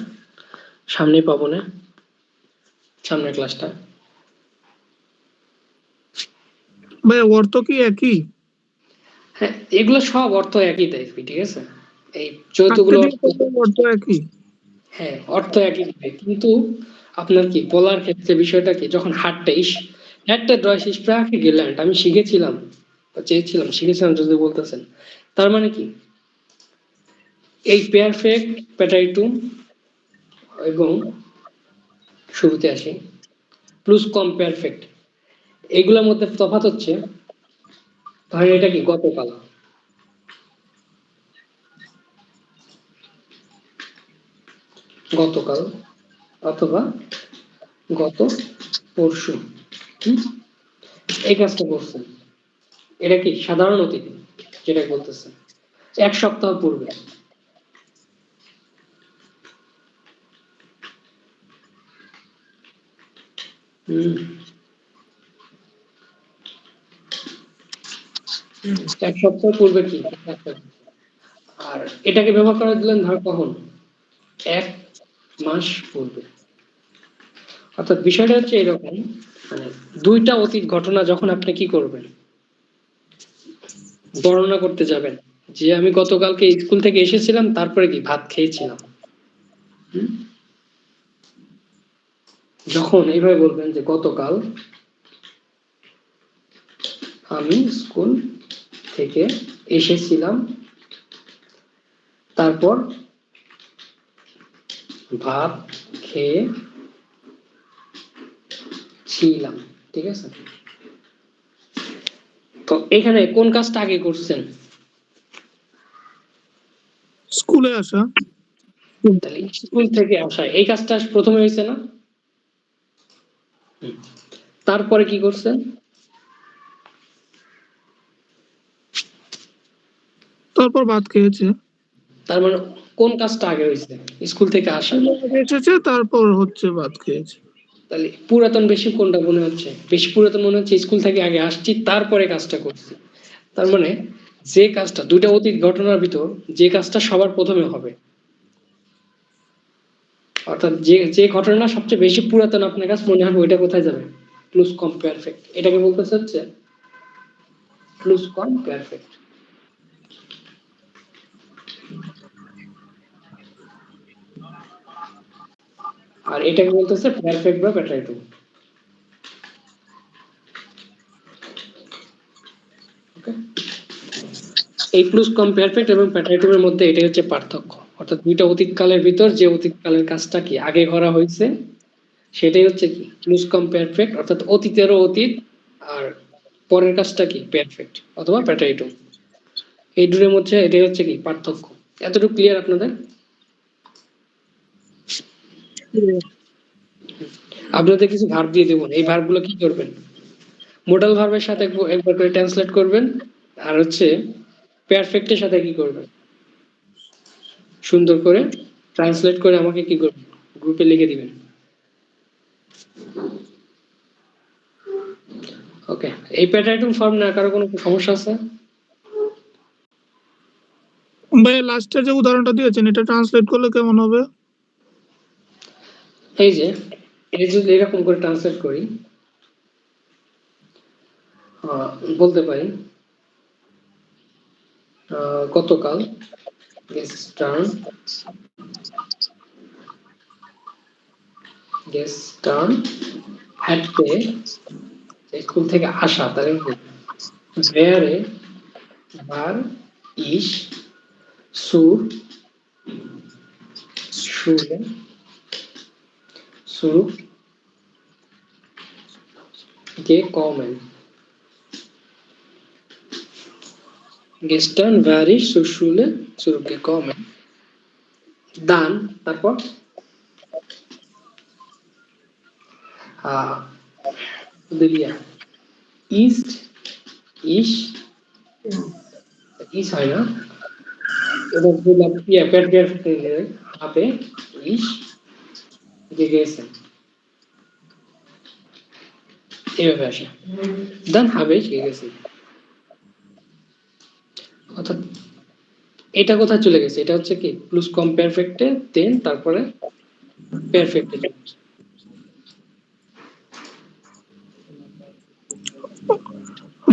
সামনে পাবো না। সামনের ক্লাসটা। ভাই অর্থ কি একই? হ্যাঁ, এগুলো সব অর্থ একই দেখবি, ঠিক আছে? এই থাকতে যতগুলো দিয়ে অর্থ একই। হ্যাঁ, অর্থ একই দিবে, কিন্তু আপনার কি বলার ক্ষেত্রে বিষয়টা কি, যখন হাটটা হ্যাটটা ড্রয় স্প্রাকে গেল্যান্ড আমি শিখেছিলাম বা শিখেছিলাম যদি বলতেছেন, তার মানে কি এই পারফেক্ট প্যাটাইটুম এবং শুরুতে আসি প্লুস কম পারফেক্ট, এইগুলোর মধ্যে তফাৎ হচ্ছে, ধরেন এটা কি গতকাল, গতকাল অথবা গত পরশু এই কাজটা করছেন, এটা কি সাধারণ অতীত যেটা বলতেছে, এক সপ্তাহ পূর্বে। এক সপ্তাহ পূর্বে কি, আর এটাকে ব্যবহার করে দিলেন ধর কখন, এক মাস পূর্বে। অর্থাৎ বিষয়টা হচ্ছে এরকম, মানে দুইটা অতীত ঘটনা যখন আপনি কি করবেন, বর্ণনা করতে যাবেন, যে আমি গতকালকে স্কুল থেকে এসেছিলাম তারপরে কি ভাত খেয়েছিলাম, যখন এইভাবে বলবেন যে গতকাল আমি স্কুল থেকে এসেছিলাম তারপর ভাত খেয়ে ছিলাম, ঠিক আছে? তো এখানে কোন কাজটা আগে করছেন? স্কুলে আসা। তাহলে স্কুল থেকে আসা এই কাজটা প্রথমে হয়েছে না? তারপরে কি করছেন? তারপর ভাত খেয়েছে। তার মানে কোন কাজটা আগে হয়েছে? স্কুল থেকে আসা। এসেছে তারপর হচ্ছে ভাত খেয়েছে। তাহলে পুরাতন বেশি কোনটা মনে হচ্ছে? বেশি পুরাতন মনে হচ্ছে স্কুল থেকে আগে আসছি তারপরে কাজটা করছি। তার মানে যে কাজটা দুইটা অতীত ঘটনার ভিতর যে কাজটা সবার প্রথমে হবে, অর্থাৎ যে যে ঘটনা সবচেয়ে বেশি পুরাতন আপনার কাছে মনে হবে, ওইটা কোথায় যাবে? প্লুস কম পারফেক্ট। এটাকে বলতেছে হচ্ছে প্লুস কম পারফেক্ট। আর এটাকে বলতেছে পারফেক্ট বা প্যাটাইটুম। ওকে, এই প্লুস কম পারফেক্ট এবং প্যাটাইটুমের মধ্যে এটাই হচ্ছে পার্থক্য, অর্থাৎ দুইটা অতীতকালের ভিতর যে অতীতকালের কাজটা কি আগে করা হয়েছে সেটাই হচ্ছে কি প্লুস কম পারফেক্ট, অর্থাৎ অতীতেরও অতীত, আর পরের কাজটা কি পারফেক্ট অথবা প্যাটাইটুম। এই দুটোর মধ্যে এটাই হচ্ছে কি পার্থক্য। এতটুকু ক্লিয়ার আপনাদের? আপনাদের কিছু ভার্ব দিয়ে দেবো, এই ভার্বগুলো কি করবেন, মোডাল ভার্বের সাথে একবার করে ট্রান্সলেট করবেন, আর হচ্ছে পারফেক্টের সাথে কি করবেন, সুন্দর করে ট্রান্সলেট করে আমাকে কি করবেন, গ্রুপে লিখে দিবেন। ওকে, এই প্যাটার্ন ফর্ম না কারো কোনো সমস্যা আছে? ভাই লাস্টের যে উদাহরণটা দিয়েছেন এটা ট্রান্সলেট করলে কেমন হবে? এই যে এটা যদি এরকম করে ট্রান্সলেট করি, বলতে পারি গতকাল হাঁটতে স্কুল থেকে আসা, তাহলে wäre war ich zur Schule gekommen. Gestern war ich zur Schule zurückgekommen. Dann তারপর দিলিয়া ist ich হয় না, এবার বললাম habe ich gegessen, এইভাবে আসে। Dann habe ich gegessen, অর্থাৎ এটা কোথায় চলে গেছে, এটা হচ্ছে কি প্লুস কম পারফেক্টে দেন তারপরে পারফেক্টে।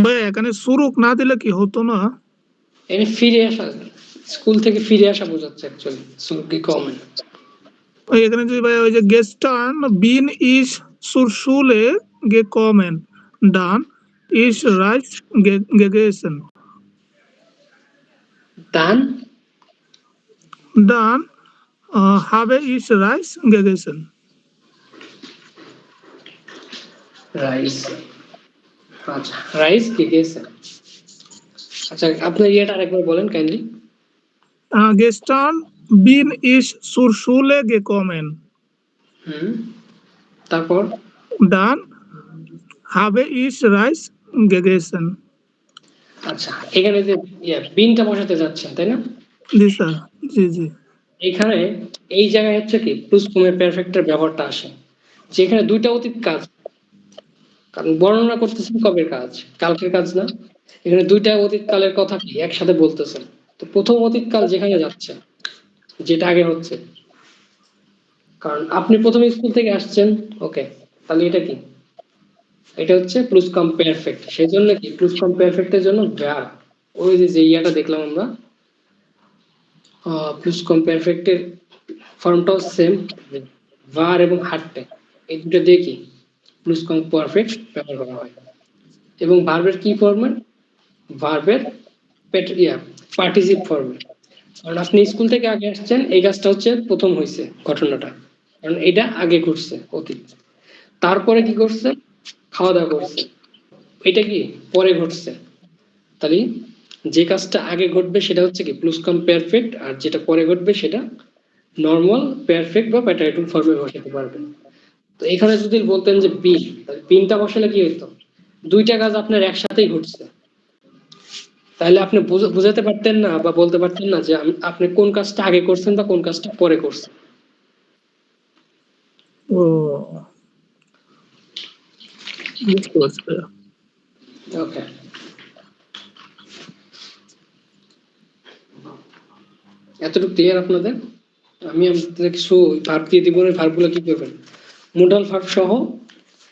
ভাই এখানে সুরুক না দিলে কি হতো না? এখানে ফিরে আসা, স্কুল থেকে ফিরে আসা বোঝাচ্ছে অ্যাকচুয়ালি, সুরকি কমেন। ওই এখানে যদি ভাই ওই যে gestern bin ich zur Schule gekommen, dann ich Reis gegessen, দান dann habe ich Reis gegessen. Rice, আচ্ছা রাইস কি গেছে। আচ্ছা আপনার ইয়েটা আরেকবার বলেন kindly. Gestern bin ich zur Schule gekommen, তারপর dann habe ich Reis gegessen. আচ্ছা এখানে যে বিনটা বসাতে যাচ্ছেন তাই না, জি স্যার, জি জি। এখানে এই জায়গায় হচ্ছে কি প্লুস কমের পারফেক্টের ব্যবহারটা আসে, যেখানে দুইটা অতীত কাজ, কারণ বর্ণনা করতেছেন কবের কাজ, কালকের কাজ না। এখানে দুইটা অতীত কালের কথা কি একসাথে বলতেছেন। তো প্রথম অতীত কাল যেখানে যাচ্ছে, যেটা আগে হচ্ছে, কারণ আপনি প্রথম স্কুল থেকে আসছেন, ওকে, তাহলে এটা কি, এটা হচ্ছে প্লুস কম পারফেক্ট। সেই জন্য কি প্লুস কম পারফেক্টের জন্য ভার্ব, ওই যে ইয়াটা দেখলাম আমরা, প্লুস কম পারফেক্টের ফর্মটাও সেম, ভার এবং হাটতে, এই দুটো দিয়ে কি প্লুস কম পারফেক্ট ব্যবহার করা হয়। এবং ভার্বের কি ফর্মেট, ভার্বের পার্টিসিপ ফর্মেট। কারণ আপনি স্কুল থেকে আগে আসছেন, এই কাজটা হচ্ছে প্রথম হয়েছে ঘটনাটা, কারণ এটা আগে ঘটছে অতীত। তারপরে কি করছে, খাওয়া দাওয়া করছে, এটা কি পরে ঘটছে। তাহলে যে কাজটা আগে ঘটবে সেটা হচ্ছে কি প্লুস কম পারফেক্ট, আর যেটা পরে ঘটবে সেটা নর্মাল পারফেক্ট বা প্যাটার্ন ফর্মে বসাতে পারবেন। তো এখানে যদি বলতেন যে বিন, তাহলে বিনটা বসালে কি হইতো, দুইটা কাজ আপনার একসাথেই ঘটছে, তাহলে আপনি বুঝাতে পারতেন না বা বলতে পারতেন না যে আপনি কোন কাজটা আগে করছেন বা কোন কাজটা পরে করছেন। ও বুঝতে পারছি ভাইয়া। ওকে, এতটুকু ক্লিয়ার আপনাদের? আমি আপনাদের কিছু ভার্ব দিয়ে দিব, ভার্বগুলো কি করবেন, মোডাল ভার্ব সহ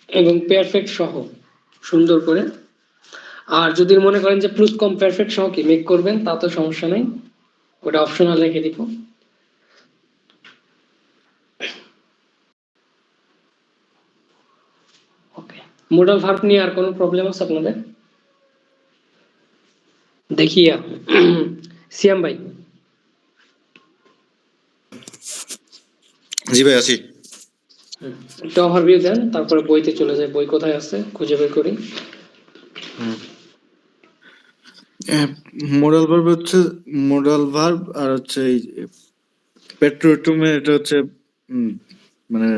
এবং পারফেক্ট সহ সুন্দর করে। আর যদি মনে করেন যে প্লুস কম পারফেক্ট সহ কি মেক করবেন, তা তো সমস্যা নেই, ওটা অপশনাল রেখে দিব। ওকে, মোডাল ভার্ব নিয়ে আর কোনো প্রবলেম আছে আপনাদের? দেখিয়া সিয়াম ভাই। জি ভাই আছি। একটা ওভারভিউ দেন, তারপরে বইতে চলে যায়, বই কোথায় আছে খুঁজে বের করি। মোডাল ভার্ব হচ্ছে মোডাল ভার্ব, আর হচ্ছে এই পেট্রোটুমে এটা হচ্ছে মানে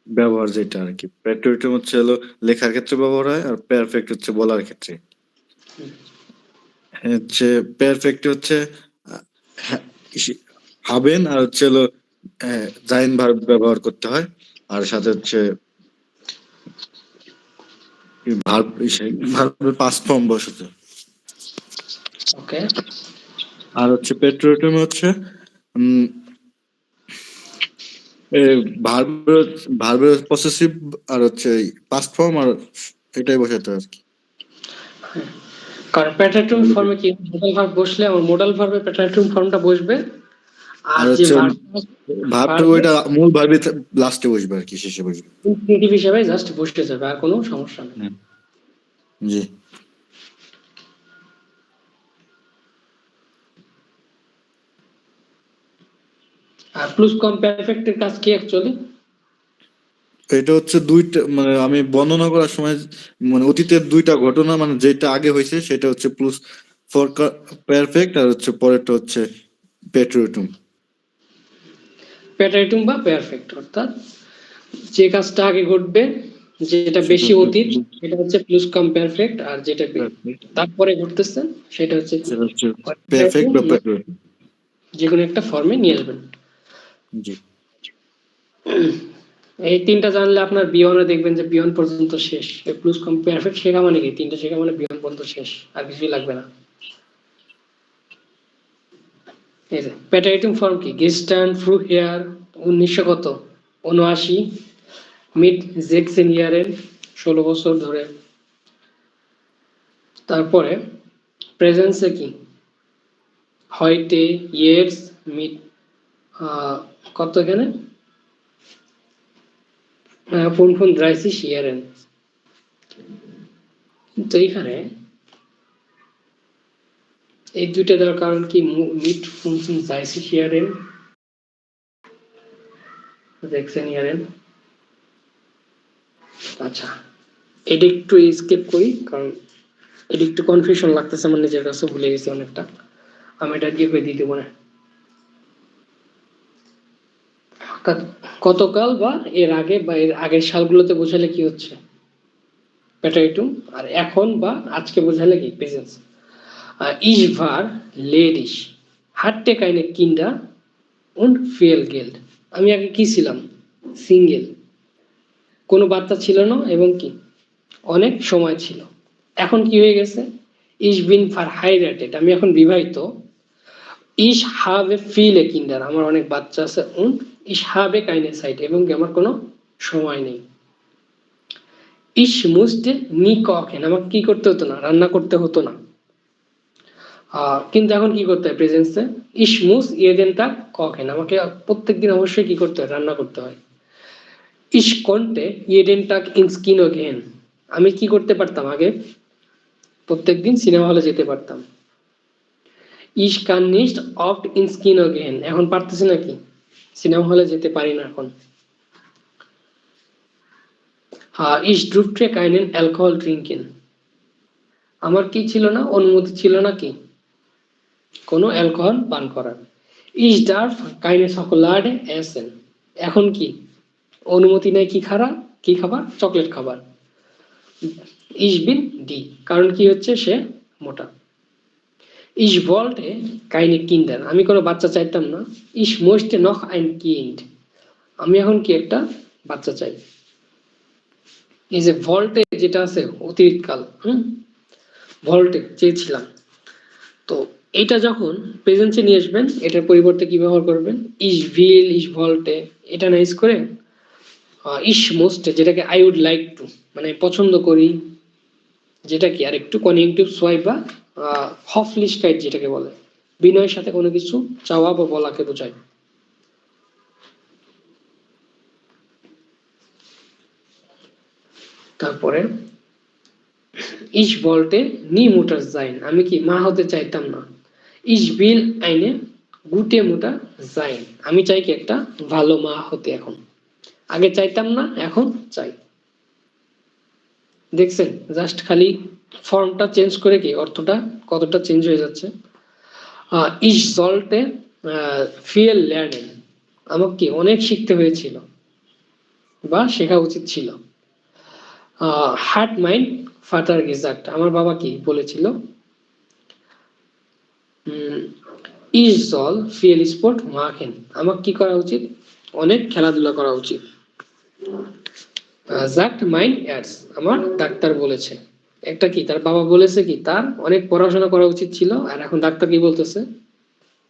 ব্যবহার যেটা আর কি। পেট্রোটুম হচ্ছে হলো লেখার ক্ষেত্রে ব্যবহার হয়, আর পারফেক্ট হচ্ছে বলার ক্ষেত্রে। হচ্ছে পারফেক্ট হচ্ছে হাবেন, আর হচ্ছে হলো জাইন ভার্ব ব্যবহার করতে হয়, আর সাথে হচ্ছে ভার্বের পাস্ট ফর্ম বসাতে। ওকে, আর হচ্ছে পেট্রোটুম হচ্ছে ভার্বের পসেসিভ, আর হচ্ছে পাস্ট ফর্ম, আর এটাই বসাতে হয় আর কি। কারণ প্যাটার্ন ফর্মে কি মোডাল ভার্ব বসলে আমার মোডাল ভার্বে প্যাটার্ন ফর্মটা বসবে, আর আর যে হচ্ছে ভার্বটা ভার্ব ওইটা মূল ভার্বে লাস্টে বসবে আর কি, শেষে বসবে। ইনফিনিটিভ হিসেবে জাস্ট বসতে যাবে, আর কোনো সমস্যা নেই। জি। আর প্লুস কম পারফেক্টের কাজ কি অ্যাকচুয়ালি? এটা হচ্ছে দুইটা, মানে আমি বর্ণনা করার সময় মানে অতীতের দুইটা ঘটনা, মানে যেটা আগে হয়েছে সেটা হচ্ছে প্লুস ফর পারফেক্ট, আর হচ্ছে পরেরটা হচ্ছে পেট্রোটুম। প্যাটার্ন বা পারফেক্ট, অর্থাৎ যে কাজটা আগে ঘটবে, যেটা বেশি অতীত, সেটা হচ্ছে প্লুস কম পারফেক্ট, আর যেটা তারপরে ঘটতেছে সেটা হচ্ছে পারফেক্ট বা পেট্রোটুম, যে কোনো একটা ফর্মে নিয়ে আসবেন। জি। এই তিনটা জানলে আপনার বিয়নে দেখবেন যে বিয়ন পর্যন্ত শেষ। এই প্লুস কম পারফেক্ট শেখা মানে কি, তিনটা শেখা মানে বিয়ন পর্যন্ত শেষ, আর কিছুই লাগবে না। এই যে প্যাটার্ন ফর্ম কি, গেস্টার্ন ফ্রু হেয়ার 1979, মিড জেক্সেন ইয়ারের 16 বছর ধরে। তারপরে প্রেজেন্সে কি হয়টে, ইয়েটস, মিট, কত এখানে ফোন ড্রাইসি শিয়ারেন। তো এখানে এই দুইটা দেওয়ার কারণ কি, মিট ফুনফুন ড্রাইসি শিয়ারেন, দেখছেন ইয়ারেন। আচ্ছা, এটা একটু স্কিপ করি কারণ এটা একটু কনফিউশন লাগতেছে আমার নিজের কাছে, ভুলে গেছি অনেকটা, আমি এটা দিয়ে করে দিতে পারে। গতকাল বা এর আগে বা এর আগের সালগুলোতে বোঝালে কি হচ্ছে প্যাটাইটুম, আর এখন বা আজকে বোঝালে কি presence. Ich war ledig, hatte keine Kinder und viel Geld. আমি আগে কি ছিলাম, সিঙ্গেল, কোনো বাচ্চা ছিল না এবং কি অনেক সময় ছিল। এখন কি হয়ে গেছে, Ich bin verheiratet, আমি এখন বিবাহিত। Ich habe viele Kinder, আমার অনেক বাচ্চা আছে। und ich habe keine Zeit, এবং কি আমার কোনো সময় নেই। Ich musste nie kochen, আমাকে কি করতে হতো না, রান্না করতে হতো না। কিন্তু এখন কি করতে হয় প্রেজেন্সে, Ich muss jeden Tag kochen, আমাকে প্রত্যেকদিন অবশ্যই কি করতে হয়, রান্না করতে হয়। Ich konnte jeden Tag ins Kino gehen, আমি কি করতে পারতাম আগে, প্রত্যেকদিন সিনেমা হলে যেতে পারতাম। Ich kann nicht oft ins Kino gehen, এখন পারতেছি নাকি, সিনেমা হলে যেতে পারি না এখন। Ich durfte keinen Alkohol trinken, আমার কি ছিল না, অনুমতি ছিল না কি কোনো অ্যালকোহল পান করার। Ich darf keine Schokolade essen, এখন কি অনুমতি নেই কি খাবার, চকলেট খাবার। Ich bin die, কারণ কি হচ্ছে সে মোটা। Ich wollte keine Kinder, আমি কোনো বাচ্চা চাইতাম না। Ich möchte noch ein Kind, আমি এখন কি একটা বাচ্চা চাই। এই যে ভল্টে যেটা আছে অতিরিক্ত কাল, ভল্টে চেয়েছিলাম, তো এটা যখন প্রেজেন্সে নিয়ে আসবেন এটার পরিবর্তে কি ব্যবহার করবেন, Ich will, Ich wollte, এটা না ইউজ করে Ich möchte, যেটাকে I would like to, মানে পছন্দ করি, যেটা কি আর একটু কনজাংটিভ সোয়াইপ বা হফলিশকাইট যেটাকে বলে, বিনয়ের সাথে কোনো কিছু চাওয়া বা বলাকে বোঝায়। তারপরে Ich wollte nie Mutter sein, আমি কি মা হতে চাইতাম না। Ich will eine gute Mutter sein, আমি চাই কি একটা ভালো মা হতে এখন, আগে চাইতাম না এখন চাই। দেখছেন জাস্ট খালি ফর্মটা চেঞ্জ করে কি অর্থটা কতটা চেঞ্জ হয়ে যাচ্ছে। Ich sollte viel lernen, আমাকে কি অনেক শিখতে হয়েছিল বা শেখা উচিত ছিল। Hat mein Vater gesagt, আমার বাবা কি বলেছিল। Ich soll viel Sport machen, আমাকে কি করা উচিত, অনেক খেলাধুলা করা উচিত। Sagt mein Arzt, আমার ডাক্তার বলেছে। একটা কি তার বাবা বলেছে কি তার অনেক পড়াশোনা করা উচিত ছিল, আর এখন ডাক্তার কি বলতেছে,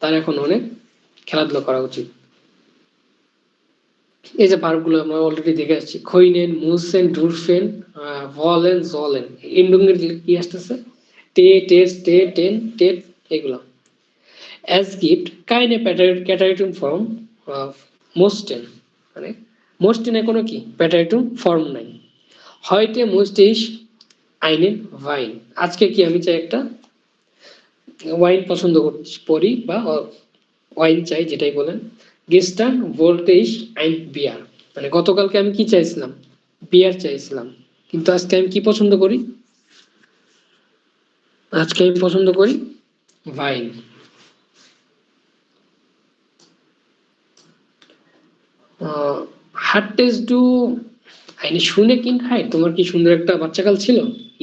তার এখন অনেক খেলাধুলা করা উচিত। এই যে ভার্বগুলো আমরা অলরেডি দেখে আসছি, খইনেন, মুসেন, ডুরফেন, ভলেন, জলেন, এন্ডুঙ্গের কি আসতেছে, টে, টেস, টে, টেন, টেট, এগুলো। Es gibt keine Präteritum Form mussten, মানে মোস্টেনে কোনো কি প্যাটাইটুম ফর্ম নাই। heute musste ich einen Wein, আজকে কি আমি চাই একটা ওয়াইন পছন্দ করি বা ওয়াইন চাই যেটাই বলেন। gestern wollte ich ein Bier, মানে গতকালকে আমি কি চাইছিলাম, বিয়ার চাইছিলাম, কিন্তু আজকে আমি কি পছন্দ করি, আজকে আমি পছন্দ করি wine. hattest du eine schöne Kindheit, তোমার কি সুন্দর একটা বাচ্চাকাল ছিল।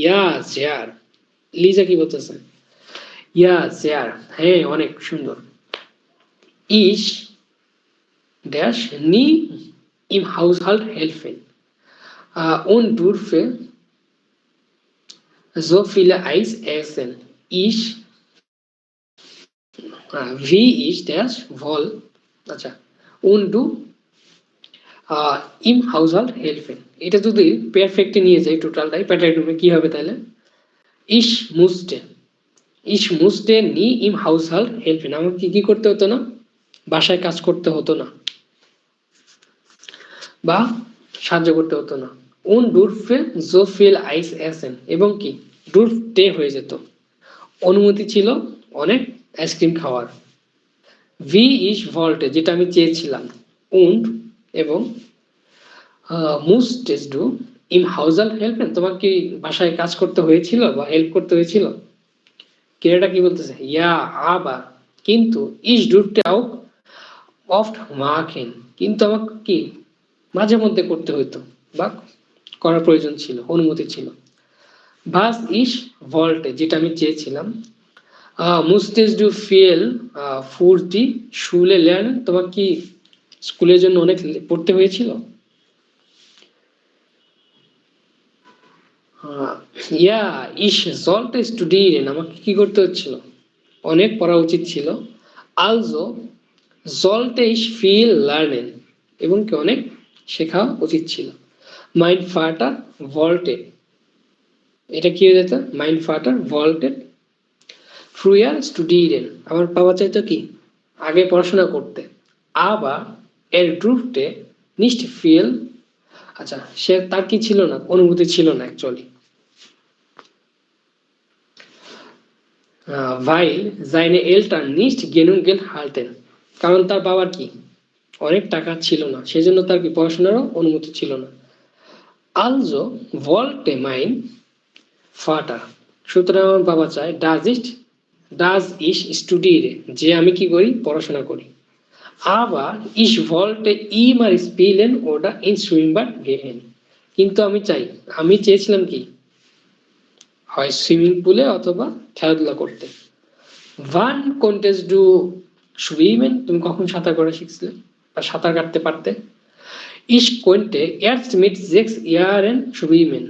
ja sehr, লিজা কি বলতেছে, ja sehr, হ্যাঁ অনেক সুন্দর। ich dash nie im Haushalt helfen und durfte so viele Eis essen. Ich wie ich das wohl, আচ্ছা, und du im Haushalt helfen, এটা যদি পারফেক্টে নিয়ে যাই টোটালটাই প্যাটাইটুমে কি হবে তাহলে, ইস মুস্টে, ইস মুস্টে নি ইম হাউস হেল্প হেল্পেন, আমাকে কি করতে হতো না, বাসায় কাজ করতে হতো না বা সাহায্য করতে হতো না। উন ডুরফে জো ফিল আইস এসেন, এবং কি ডুরফ ডে হয়ে যেত, অনুমতি ছিল অনেক আইসক্রিম খাওয়ার। ভি ইস ভল্টে, যেটা আমি চেয়েছিলাম, উন্ড এবং মুস্টেস ডু ইম হাউজাল হেল্পেন, তোমার কি বাসায় কাজ করতে হয়েছিল বা হেল্প করতে হয়েছিল। ক্রিয়াটা কি বলতেছে, ইয়া আবার, কিন্তু ইস ডুরতে আও অফট মাখেন, কিন্তু আমাকে কি মাঝে মধ্যে করতে হইতো বা করার প্রয়োজন ছিল, অনুমতি ছিল। ভাস ইস ভল্টে, যেটা আমি চেয়েছিলাম, মুস্টেস ডু ফিল ফুড দি শুলে লেয়ার্ন, তোমার কি স্কুলের জন্য অনেক পড়তে হয়েছিল। ইয়া ইস জলটে স্টুডিয়েন্ট, আমাকে কি করতে হচ্ছিল, অনেক পড়া উচিত ছিল। আলজো জলটে ইস ফিল লার্নেন, এবং কি অনেক শেখা উচিত ছিল। মাইন্ড ফাটার ভল্টেড, এটা কি হয়ে যেত, মাইন্ড ফাটার ভল্টেড ফ্রুয়ার স্টুডিয়েন্ট, আমার বাবা চাইতো কি আগে পড়াশোনা করতে। আবার এর ড্রুফটে নিস্ট ফিল, আচ্ছা সে তার কি ছিল না, অনুভূতি ছিল না অ্যাকচুয়ালি। ভাইল জাইনে এলটার নিস্ট গেনুন গেল হালতেন, কারণ তার বাবার কি অনেক টাকা ছিল না, সেজন্য তার কি পড়াশোনারও অনুমতি ছিল না। আলজো ভল্টে মাইন ফাটার, সুতরাং আমার বাবা চায় ডাজ ইস স্টুডিয়ে, যে আমি কি করি পড়াশোনা করি। আবার ইস ভল্টে ইমার স্পিলেন ওটা ইন সুইমবার গেহেন, কিন্তু আমি চেয়েছিলাম কি হয় সুইমিং পুলে অথবা খেলাধুলা করতে। ভান কন্টেস্ট ডু সুইমেন, তুমি কখন সাঁতার কাটা শিখছিলে বা সাঁতার কাটতে পারতে। ইস কোয়েন্টে এয়ার্স মিট 6 ইয়ারেন সুইমেন,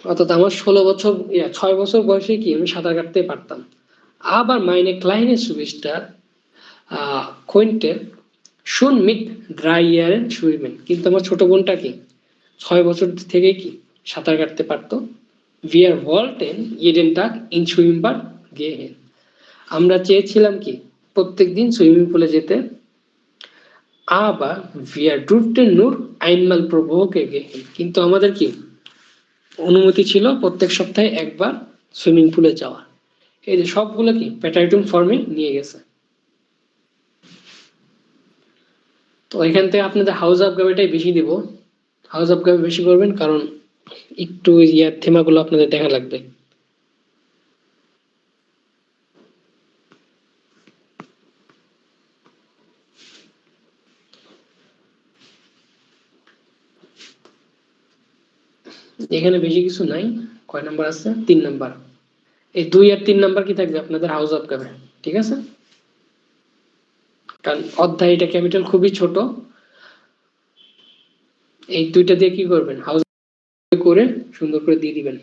অর্থাৎ আমার 6 বছর বয়সে কি আমি সাঁতার কাটতে পারতাম। আবার মাইনে ক্লাইনে সুবিস্টার কোয়েন্টে শুন মিট ড্রাই ইয়ারেন সুইমেন, কিন্তু আমার ছোট বোনটা কি 6 বছর থেকে কি সাঁতার কাটতে পারতো। ভিয়ার ভল্টেন ইডেন টাক ইন সুইমবার গেহেন, আমরা চেয়েছিলাম কি প্রত্যেকদিন সুইমিং পুলে যেতে। আবার ভিয়ার ড্রুফটেন নূর আইনমাল প্রভোকে গেহেন, কিন্তু আমাদের কি অনুমতি ছিল প্রত্যেক সপ্তাহে একবার সুইমিং পুলে যাওয়ার। এই যে সবগুলো কি প্যাটাইটুম ফর্মে নিয়ে গেছে। তো এখান থেকে আপনাদের হাউস অফ গাবিটাই বেশি দিব, হাউস অফ গাবি বেশি করবেন, কারণ একটু ইয়ার থেমাগুলো আপনাদের দেখা লাগবে। এখানে বেশি কিছু নাই, কয় নাম্বার আছে, 3 নাম্বার। এই 2 আর 3 নাম্বার কি থাকবে আপনাদের হাউস অফ গাবে, ঠিক আছে, কারণ অধ্যায় এটা ক্যাপিটাল খুবই ছোট, এই দুইটা দিয়ে কি করবেন হাউস করে সুন্দর করে দিয়ে দিবেন।